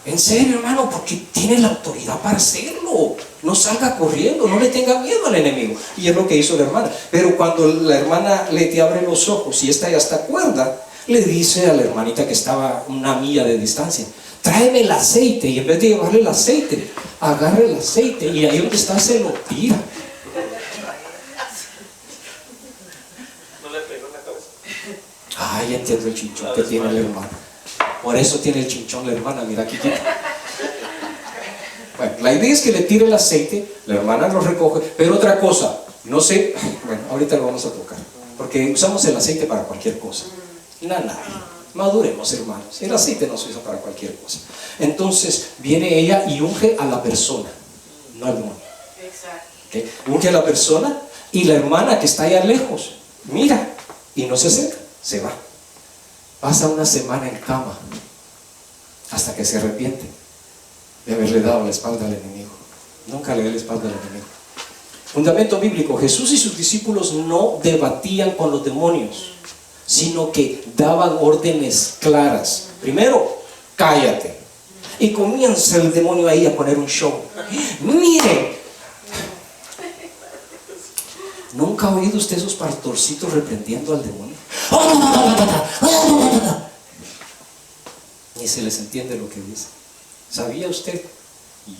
En serio, hermano, porque tiene la autoridad para hacerlo. No salga corriendo, no le tenga miedo al enemigo. Y es lo que hizo la hermana. Pero cuando la hermana Leti abre los ojos y esta ya está cuerda, le dice a la hermanita que estaba una milla de distancia, tráeme el aceite. Y en vez de llevarle el aceite, agarra el aceite y ahí donde está se lo tira.
¿No le pegó en la cabeza?
Ay, entiendo el chinchón que tiene la hermana. Por eso tiene el chinchón la hermana, mira aquí. Bueno, la idea es que le tire el aceite, la hermana lo recoge, pero otra cosa, no sé, bueno, ahorita lo vamos a tocar, porque usamos el aceite para cualquier cosa. Maduremos, hermanos, el aceite no se usa para cualquier cosa. Entonces viene ella y unge a la persona, no al demonio. ¿Okay? Unge a la persona y la hermana que está allá lejos, mira, y no se acerca, se va. Pasa una semana en cama hasta que se arrepiente de haberle dado la espalda al enemigo. Nunca le dé la espalda al enemigo. Fundamento bíblico: Jesús y sus discípulos no debatían con los demonios, sino que daban órdenes claras. Primero, cállate. Y comienza el demonio ahí a poner un show. Miren, ¿nunca ha oído usted esos pastorcitos reprendiendo al demonio? Ni se les entiende lo que dice. ¿Sabía usted?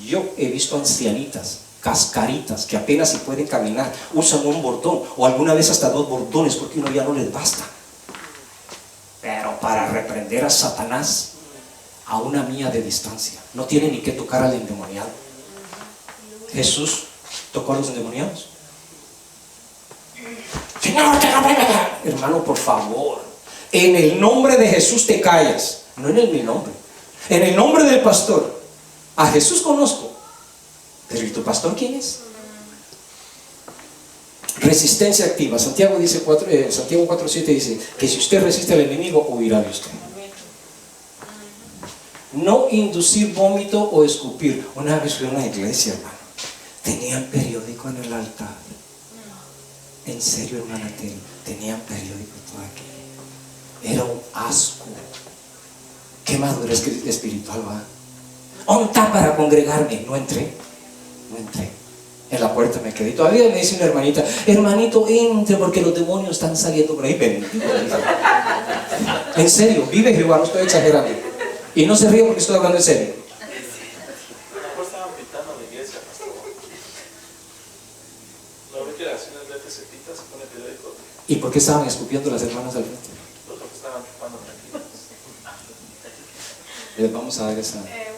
Yo he visto ancianitas, cascaritas, que apenas si pueden caminar, usan un bordón, o alguna vez hasta 2 bordones, porque uno ya no les basta. Pero para reprender a Satanás, a una milla de distancia, no tiene ni que tocar al endemoniado. Jesús tocó a los endemoniados. Señor, hermano, por favor, en el nombre de Jesús te callas, no en mi nombre, en el nombre del pastor. A Jesús conozco, pero ¿y tu pastor quién es? Resistencia activa. Santiago 4:7 dice que si usted resiste al enemigo, huirá de usted. No inducir vómito o escupir. Una vez fui a una iglesia, hermano. Tenían periódico en el altar. En serio, hermana Terry, tenían periódico todo aquí. Era un asco. Qué madurez espiritual, va. Onta para congregarme. No entré. En la puerta me quedé. Todavía me dice una hermanita: hermanito, entre porque los demonios están saliendo por ahí. Bendito. En serio, vive Jehová, no estoy exagerando. Y no se ríe porque estoy hablando en serio.
Mejor estaban pintando la iglesia, pastor. ¿No ve que las acciones de se pinta, se pone periódico?
¿Y por qué estaban escupiendo las hermanas al frente?
Los que estaban chupando tranquilos.
Les vamos a dar esa.
En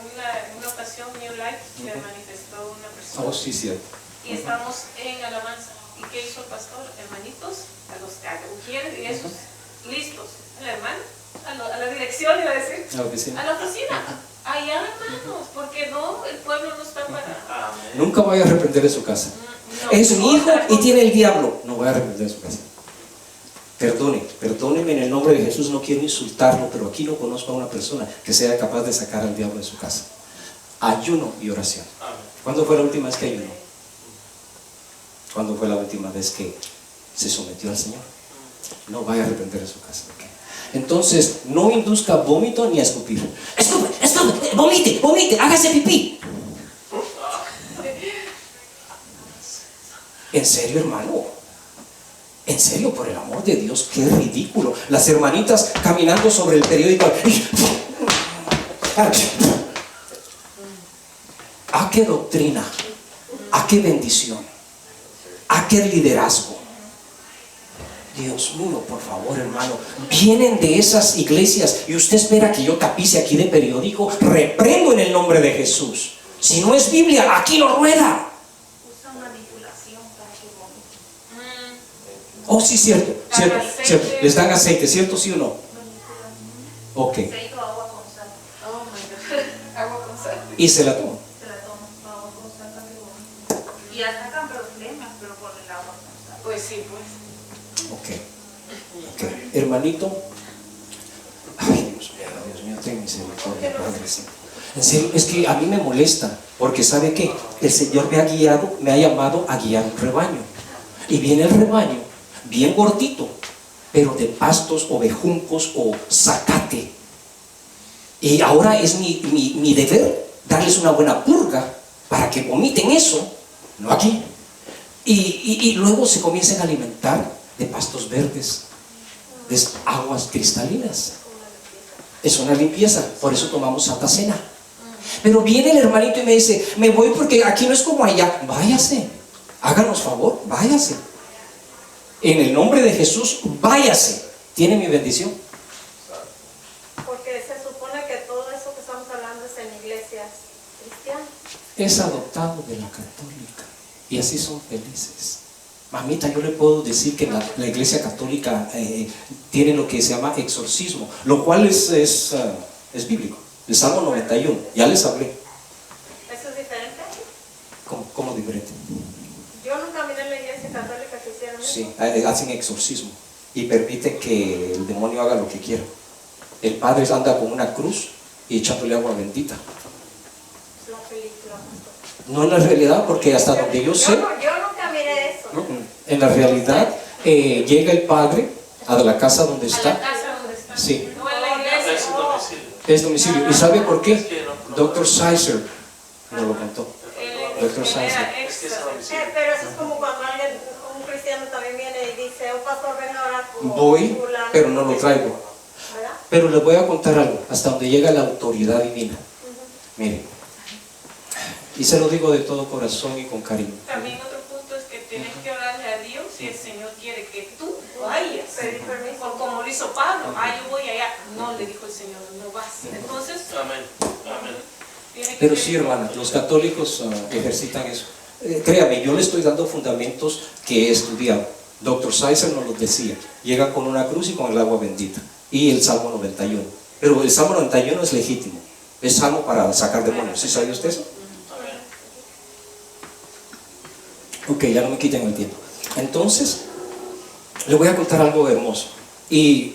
una ocasión, New Life se manifestó una persona.
Oh, sí, cierto.
Y estábamos en alabanza. ¿Y qué hizo el pastor? Hermanitos, a los que quieren y esos listos. El hermano, a la dirección, iba a decir.
A la oficina.
A la oficina. Allá, hermanos, porque no, el pueblo no está para.
Nunca voy a reprender en su casa.
No,
Es mi hijo
otra
y
cosa.
tiene el diablo. No voy a reprender en su casa. Perdóneme en el nombre de Jesús, no quiero insultarlo, pero aquí no conozco a una persona que sea capaz de sacar al diablo de su casa. Ayuno y oración. ¿Cuándo fue la última vez que ayunó? ¿Cuándo fue la última vez que se sometió al Señor? No vaya a arrepentir en su casa. ¿Okay? Entonces, no induzca vómito ni a escupir. Escupe, vomite, hágase pipí. ¿En serio, hermano? En serio, por el amor de Dios, qué ridículo. Las hermanitas caminando sobre el periódico. ¿A qué doctrina? ¿A qué bendición? ¿A qué liderazgo? Dios mío, por favor, hermano. Vienen de esas iglesias y usted espera que yo tapice aquí de periódico. Reprendo en el nombre de Jesús. Si no es Biblia, aquí lo rueda.
Usa manipulación para que vomite.
Oh, sí, cierto. Les dan aceite, ¿cierto? ¿Sí o no? Ok.
Aceite o agua con sal.
Oh my God. Agua con sal.
Y se la toman.
Se la toma agua con sal para que vomite. Y atacan problemas, pero por el agua con sal.
Pues sí, pues.
Ok. Hermanito. Ay, Dios mío, ten misericordia, Padre Santo. En serio, es que a mí me molesta, porque ¿sabe qué? El Señor me ha llamado a guiar un rebaño. Y viene el rebaño, bien gordito, pero de pastos, ovejuncos o zacate. Y ahora es mi deber darles una buena purga para que vomiten eso, no aquí. Y luego se comiencen a alimentar de pastos verdes, de aguas cristalinas. Es una limpieza, por eso tomamos Santa Cena. Pero viene el hermanito y me dice: me voy porque aquí no es como allá. Váyase, háganos favor, váyase. En el nombre de Jesús, váyase. Tiene mi bendición.
Porque se supone que todo eso que estamos hablando es en iglesias cristianas.
Es adoptado de la católica y así son felices. Mamita, yo le puedo decir que la iglesia católica tiene lo que se llama exorcismo, lo cual es bíblico. El Salmo 91, ya les hablé.
¿Eso es diferente?
¿Cómo diferente?
Yo nunca miré en la iglesia católica que hicieron eso.
Sí, hacen exorcismo y permiten que el demonio haga lo que quiera. El padre anda con una cruz y echándole agua bendita.
Es la película, pastor.
No en la realidad, porque hasta donde yo sé,
Yo nunca miré eso.
en la realidad llega el padre a la casa donde
A la
está.
casa donde está.
Sí.
No en la iglesia.
Es un domicilio.
Es domicilio. ¿Y sabe por qué? Dr. Sizer nos lo contó. Doctor Sáenz.
Es que es a domicilio.
Pero eso es como cuando alguien, un cristiano también viene y dice: oh pastor, ven a orar por
Voy,
fulano".
pero no lo traigo.
¿Verdad?
Pero les voy a contar algo, hasta donde llega la autoridad divina. Miren, y se lo digo de todo corazón y con cariño.
También otro punto es que tienes que orarle a Dios si el Señor quiere que tú vayas.
Pedir permiso.
O como lo hizo Pablo, yo voy allá. No, le dijo el Señor, no vas. Entonces,
Amén. Amén.
tiene que
Pero
ser-
sí, hermana, los católicos ejercitan eso. Créame, yo le estoy dando fundamentos que he estudiado. Dr. Sizer nos los decía. Llega con una cruz y con el agua bendita. Y el Salmo 91. Pero el Salmo 91 es legítimo. Es salmo para sacar demonios. ¿Sí sabía usted eso? Ok, ya no me quiten el tiempo. Entonces, le voy a contar algo hermoso. Y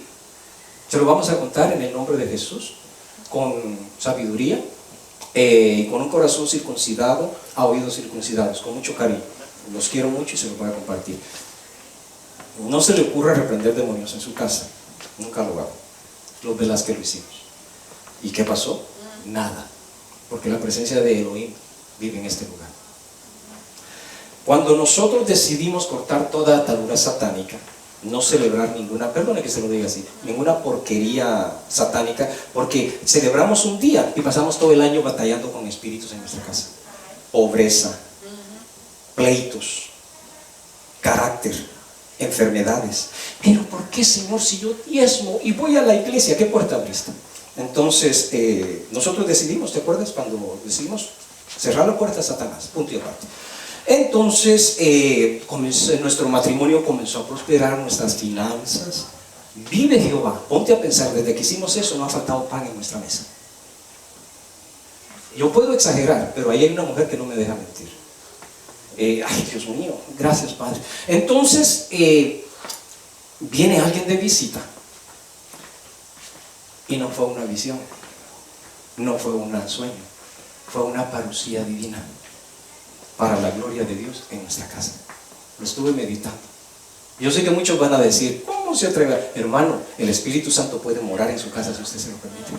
se lo vamos a contar en el nombre de Jesús, con sabiduría, con un corazón circuncidado, a oídos circuncidados, con mucho cariño. Los quiero mucho y se los voy a compartir. No se le ocurra reprender demonios en su casa. Nunca lo hago. Los Velázquez lo hicimos. ¿Y qué pasó? Nada. Porque la presencia de Elohim vive en este lugar. Cuando nosotros decidimos cortar toda atadura satánica, no celebrar ninguna, perdone que se lo diga así, ninguna porquería satánica, porque celebramos un día y pasamos todo el año batallando con espíritus en nuestra casa. Pobreza, pleitos, carácter, enfermedades. Pero ¿por qué, Señor, si yo diezmo y voy a la iglesia? ¿Qué puerta abriste? Entonces, nosotros decidimos, ¿te acuerdas? Cuando decidimos cerrar la puerta a Satanás, punto y aparte. Entonces, nuestro matrimonio comenzó a prosperar, nuestras finanzas. Vive Jehová, ponte a pensar, desde que hicimos eso no ha faltado pan en nuestra mesa. Yo puedo exagerar, pero ahí hay una mujer que no me deja mentir. Ay, Dios mío, gracias, Padre. Entonces, viene alguien de visita. Y no fue una visión, no fue un sueño, fue una parucía divina para la gloria de Dios en nuestra casa. Lo estuve meditando. Yo sé que muchos van a decir, ¿cómo se atreve? Hermano, el Espíritu Santo puede morar en su casa si usted se lo permite.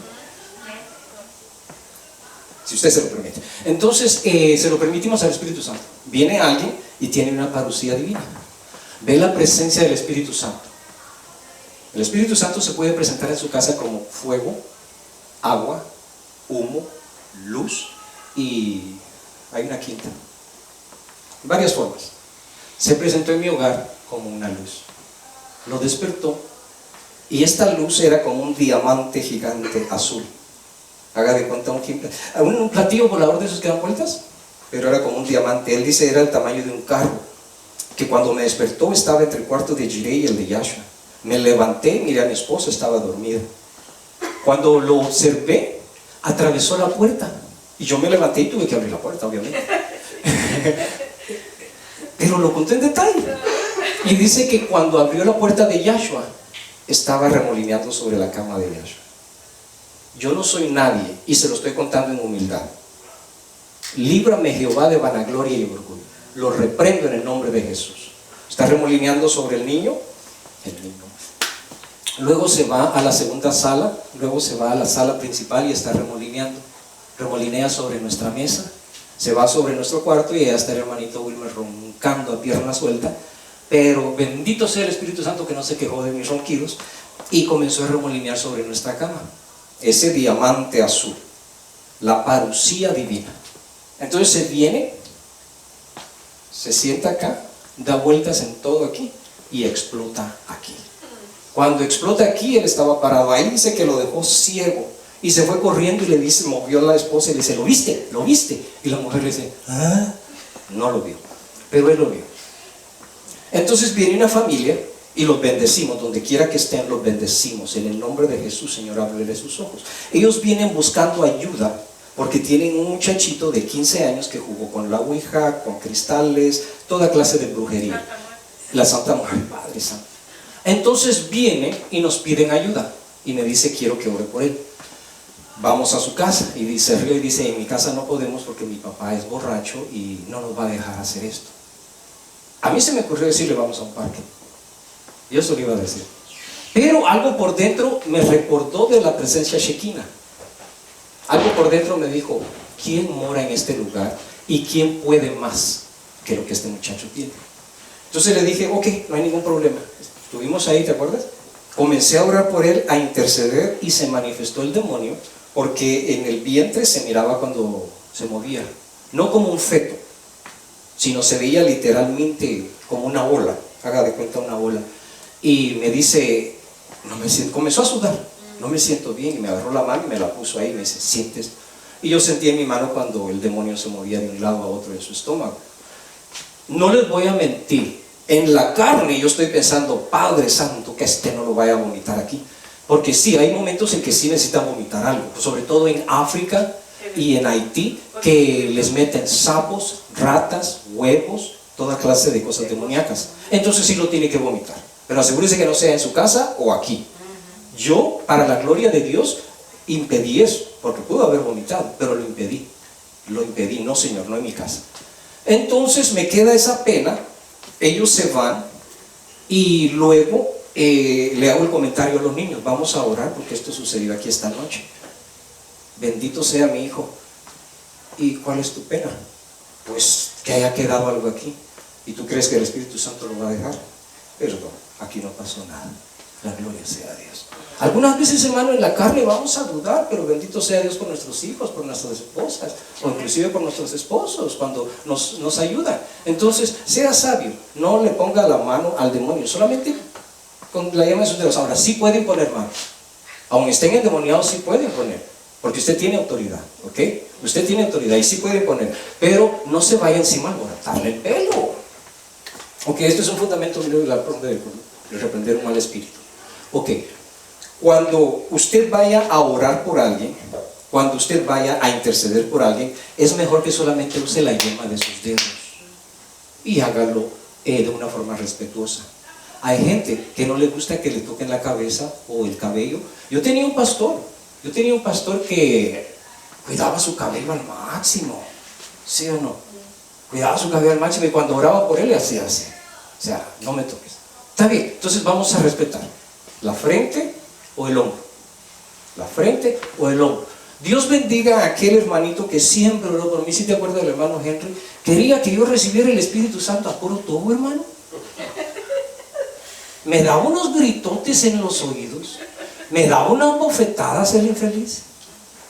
Si usted se lo permite. Entonces, se lo permitimos al Espíritu Santo. Viene alguien y tiene una parucía divina. Ve la presencia del Espíritu Santo. El Espíritu Santo se puede presentar en su casa como fuego, agua, humo, luz y hay una quinta. Varias formas. Se presentó en mi hogar como una luz. Lo despertó y esta luz era como un diamante gigante azul. Haga de cuenta un platillo volador de esos que dan vueltas, pero era como un diamante. Él dice era el tamaño de un carro, que cuando me despertó estaba entre el cuarto de Jireh y el de Yashua. Me levanté, miré a mi esposa, estaba dormida. Cuando lo observé, atravesó la puerta y yo me levanté y tuve que abrir la puerta, obviamente. Pero lo conté en detalle. Y dice que cuando abrió la puerta de Yashua, estaba remolineando sobre la cama de Yashua. Yo no soy nadie y se lo estoy contando en humildad. Líbrame, Jehová, de vanagloria y orgullo. Lo reprendo en el nombre de Jesús. Está remolineando sobre el niño. Luego se va a la segunda sala, luego se va a la sala principal y está remolineando. Remolinea sobre nuestra mesa, se va sobre nuestro cuarto y allá está el hermanito Wilmer roncando a pierna suelta, pero bendito sea el Espíritu Santo que no se quejó de mis ronquidos y comenzó a remolinear sobre nuestra cama. Ese diamante azul, la parucía divina. Entonces se viene, se sienta acá, da vueltas en todo aquí y explota aquí. Cuando explota aquí, él estaba parado ahí, dice que lo dejó ciego y se fue corriendo y le dice, movió a la esposa y le dice, ¿lo viste? ¿Lo viste? Y la mujer le dice, ¿ah? No lo vio, pero él lo vio. Entonces viene una familia y los bendecimos, donde quiera que estén los bendecimos, en el nombre de Jesús. Señor, ábrele sus ojos. Ellos vienen buscando ayuda porque tienen un muchachito de 15 años que jugó con la ouija, con cristales, toda clase de brujería. La Santa Mujer, Padre Santo. Entonces viene y nos piden ayuda y me dice, quiero que ore por él. Vamos a su casa y dice, río y dice, en mi casa no podemos porque mi papá es borracho y no nos va a dejar hacer esto. A mí se me ocurrió decirle, vamos a un parque. Yo eso le iba a decir. Pero algo por dentro me recordó de la presencia Shekinah. Algo por dentro me dijo, ¿quién mora en este lugar? ¿Y quién puede más que lo que este muchacho tiene? Entonces le dije, ok, no hay ningún problema. Estuvimos ahí, ¿te acuerdas? Comencé a orar por él, a interceder y se manifestó el demonio porque en el vientre se miraba cuando se movía. No como un feto, sino se veía literalmente como una ola. Haga de cuenta una ola. Y me dice, no me siento, comenzó a sudar, no me siento bien, y me agarró la mano y me la puso ahí y me dice, ¿sientes? Y yo sentí en mi mano cuando el demonio se movía de un lado a otro de su estómago. No les voy a mentir, en la carne yo estoy pensando, Padre Santo, que este no lo vaya a vomitar aquí, porque sí, hay momentos en que sí necesitan vomitar algo, sobre todo en África y en Haití, que les meten sapos, ratas, huevos, toda clase de cosas demoníacas. Entonces sí lo tiene que vomitar. Pero asegúrese que no sea en su casa o aquí. Yo, para la gloria de Dios, impedí eso, porque pudo haber vomitado, pero lo impedí. Lo impedí, no señor, no en mi casa. Entonces me queda esa pena, ellos se van y luego le hago el comentario a los niños, vamos a orar porque esto sucedió aquí esta noche. Bendito sea mi hijo. ¿Y cuál es tu pena? Pues que haya quedado algo aquí. ¿Y tú crees que el Espíritu Santo lo va a dejar? Perdón, aquí no pasó nada. La gloria sea a Dios. Algunas veces, hermano, en la carne vamos a dudar, pero bendito sea Dios por nuestros hijos, por nuestras esposas, o inclusive por nuestros esposos, cuando nos ayudan. Entonces, sea sabio, no le ponga la mano al demonio, solamente con la llama de sus dedos. Ahora, sí pueden poner mano. Aun estén endemoniados, sí pueden poner, porque usted tiene autoridad, ¿ok? Usted tiene autoridad y sí puede poner, pero no se vaya encima a alborotarle el pelo. Ok, esto es un fundamento de reprender un mal espíritu. Ok, cuando usted vaya a orar por alguien, cuando usted vaya a interceder por alguien, es mejor que solamente use la yema de sus dedos y hágalo de una forma respetuosa. Hay gente que no le gusta que le toquen la cabeza o el cabello. Yo tenía un pastor que cuidaba su cabello al máximo, ¿sí o no? Cuidaba su cabello al máximo y cuando oraba por él le hacía así. O sea, no me toques. Está bien, entonces vamos a respetar la frente o el hombro. La frente o el hombro. Dios bendiga a aquel hermanito que siempre oró por mí. Si te acuerdas del hermano Henry, quería que yo recibiera el Espíritu Santo a puro todo, hermano. Me daba unos gritotes en los oídos, me daba unas bofetadas el infeliz.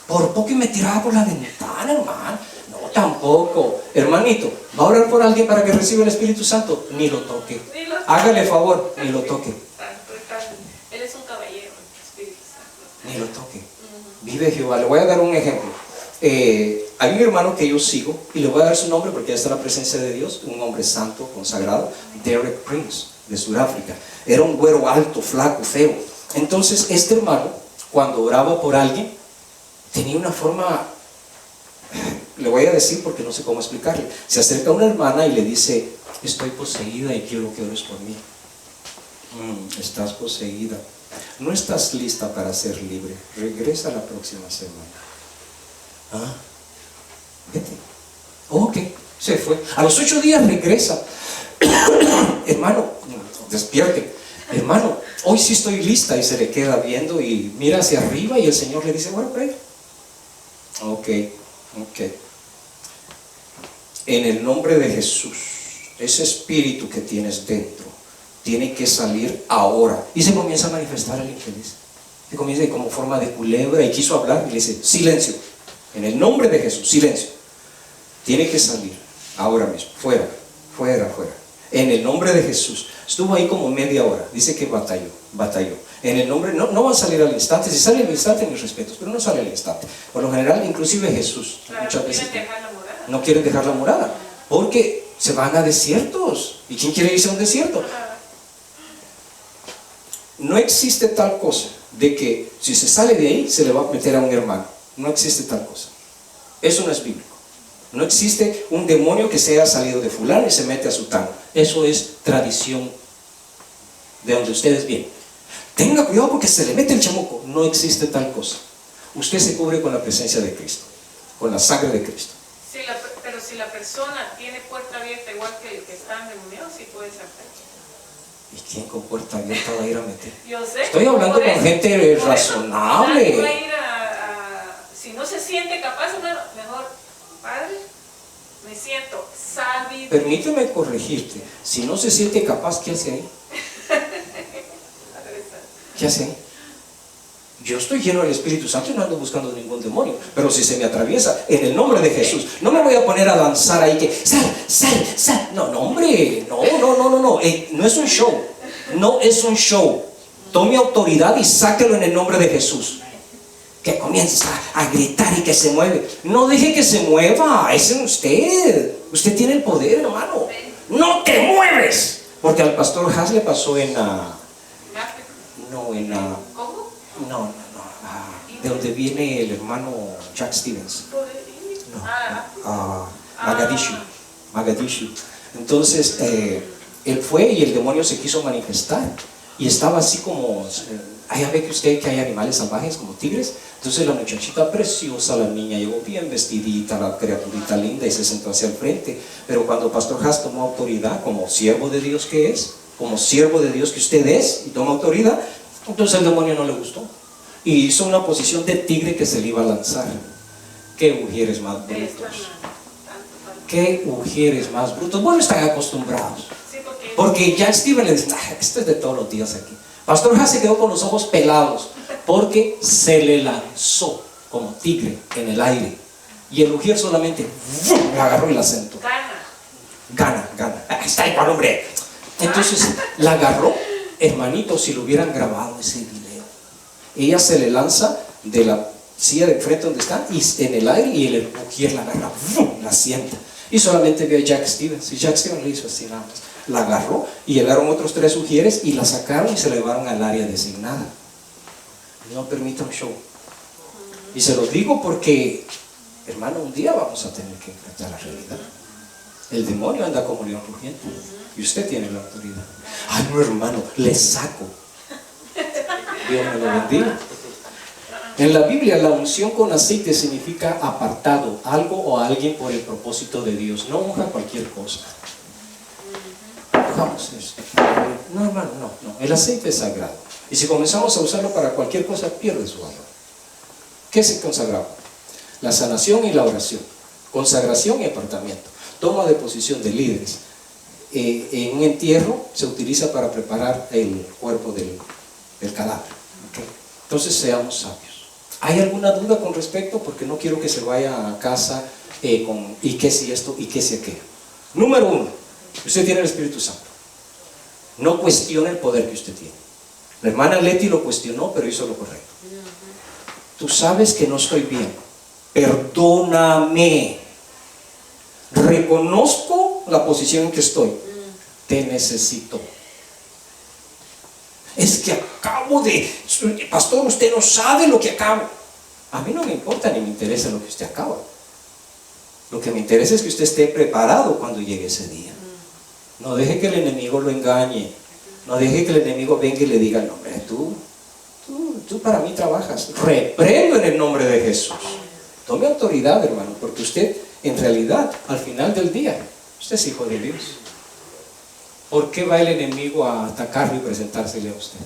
Por poco y me tiraba por la ventana, hermano. No, tampoco. Hermanito, ¿va a orar por alguien para que reciba el Espíritu Santo? Ni lo toque. Hágale favor, ni lo toque.
Él es un caballero, Espíritu Santo.
Ni lo toque. Vive Jehová. Le voy a dar un ejemplo. Hay un hermano que yo sigo y le voy a dar su nombre porque ya está la presencia de Dios, un hombre santo, consagrado, Derek Prince, de Sudáfrica. Era un güero alto, flaco, feo. Entonces este hermano, cuando oraba por alguien, tenía una forma, le voy a decir porque no sé cómo explicarle. Se acerca a una hermana y le dice: estoy poseída y quiero que ores por mí. Estás poseída, no estás lista para ser libre, regresa la próxima semana. Vete. Ok, se fue. A los 8 días regresa. Hermano, despierte. Hermano, hoy sí estoy lista. Y se le queda viendo y mira hacia arriba y el Señor le dice: bueno, por ahí. Ok. En el nombre de Jesús, ese espíritu que tienes dentro tiene que salir ahora. Y se comienza a manifestar el infeliz. Se comienza como forma de culebra y quiso hablar y le dice: silencio. En el nombre de Jesús, silencio. Tiene que salir ahora mismo. Fuera. En el nombre de Jesús. Estuvo ahí como media hora. Dice que batalló. En el nombre, no va a salir al instante. Si sale al instante, mis respetos, pero no sale al instante. Por lo general, inclusive Jesús,
Claro,
muchas
no
veces
quieren dejar la morada.
no quieren dejar la morada, porque se van a desiertos. ¿Y quién quiere irse a un desierto? No existe tal cosa de que si se sale de ahí, se le va a meter a un hermano. No existe tal cosa. Eso no es bíblico. No existe un demonio que sea salido de fulano y se mete a sutano. Eso es tradición de donde ustedes vienen. Tenga cuidado porque se le mete el chamuco. No existe tal cosa. Usted se cubre con la presencia de Cristo, con la sangre de Cristo.
Pero si la persona tiene puerta abierta igual que el que está endemoniado, sí puede ser.
¿Y quién con puerta abierta va a ir a meter?
Yo sé.
Estoy hablando
por
con
eso,
gente
por eso,
razonable.
nadie va a ir si no se siente capaz, hermano, mejor, padre, me siento sabio.
Permíteme corregirte. Si no se siente capaz, ¿qué hace ahí? ¿Qué hace ahí? Yo estoy lleno del Espíritu Santo y no ando buscando ningún demonio. Pero si se me atraviesa, en el nombre de Jesús, no me voy a poner a danzar ahí que sal. No, hombre, no. No es un show. No es un show. Tome autoridad y sáquelo en el nombre de Jesús. Que comienza a gritar y que se mueve. No deje que se mueva. Es en usted. Usted tiene el poder, hermano. No te mueves. Porque al pastor Haas le pasó en
¿Cómo?
de donde viene el hermano Jack Stevens. Mogadishu. Entonces, él fue y el demonio se quiso manifestar. Y estaba así como, ya ve que usted que hay animales salvajes como tigres. Entonces la muchachita preciosa, la niña, llegó bien vestidita, la criaturita linda, y se sentó hacia el frente. Pero cuando Pastor Haas tomó autoridad, como siervo de Dios que es, como siervo de Dios que usted es, y toma autoridad, entonces el demonio no le gustó. Y hizo una posición de tigre que se le iba a lanzar. ¿Qué ujieres más brutos? ¿Qué ujieres más brutos? Bueno, están acostumbrados. Porque ya Steven le dice, esto es de todos los días aquí. Pastor Haas se quedó con los ojos pelados porque se le lanzó como tigre en el aire. Y el ujier solamente la agarró y la sentó. Gana. Está igual, hombre. Entonces la agarró, hermanito, si lo hubieran grabado ese video. Ella se le lanza de la silla de frente donde está y en el aire, y el ujier la agarra, la sienta. Y solamente vio a Jack Stevens. Y Jack Stevens le hizo así nada más. La agarró y llegaron otros 3 ujieres y la sacaron y se la llevaron al área designada. No permitan show. Y se lo digo porque, hermano, un día vamos a tener que enfrentar la realidad. El demonio anda como león rugiente y usted tiene la autoridad. Ay, no, hermano, le saco. Dios me lo bendiga. En la Biblia, la unción con aceite significa apartado, algo o alguien por el propósito de Dios. No unja cualquier cosa. Ujamos esto. No, hermano, no. El aceite es sagrado. Y si comenzamos a usarlo para cualquier cosa, pierde su valor. ¿Qué es el consagrado? La sanación y la oración. Consagración y apartamiento. Toma de posición de líderes. En un entierro se utiliza para preparar el cuerpo del cadáver. ¿Okay? Entonces seamos sabios. ¿Hay alguna duda con respecto? Porque no quiero que se vaya a casa con ¿y qué si esto? ¿Y qué si aquello? Número 1, usted tiene el Espíritu Santo. No cuestione el poder que usted tiene. La hermana Leti lo cuestionó, pero hizo lo correcto. Tú sabes que no estoy bien. Perdóname. Reconozco la posición en que estoy. Te necesito. Es que acabo de... Pastor, usted no sabe lo que acabo. A mí no me importa ni me interesa lo que usted acaba. Lo que me interesa es que usted esté preparado cuando llegue ese día. No deje que el enemigo lo engañe. No deje que el enemigo venga y le diga, no, hombre, tú para mí trabajas. Reprendo en el nombre de Jesús. Tome autoridad, hermano, porque usted, en realidad, al final del día, usted es hijo de Dios. ¿Por qué va el enemigo a atacarlo y presentársele a usted?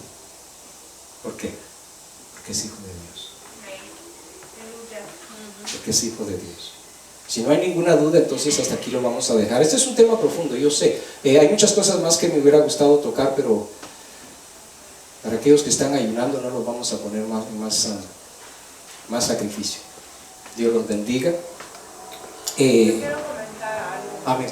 ¿Por qué? Porque es hijo de Dios. Porque es hijo de Dios. Si no hay ninguna duda, entonces hasta aquí lo vamos a dejar. Este es un tema profundo, yo sé. Hay muchas cosas más que me hubiera gustado tocar, pero para aquellos que están ayunando no los vamos a poner más sacrificio. Dios los bendiga.
Yo quiero comentar algo.
Amén.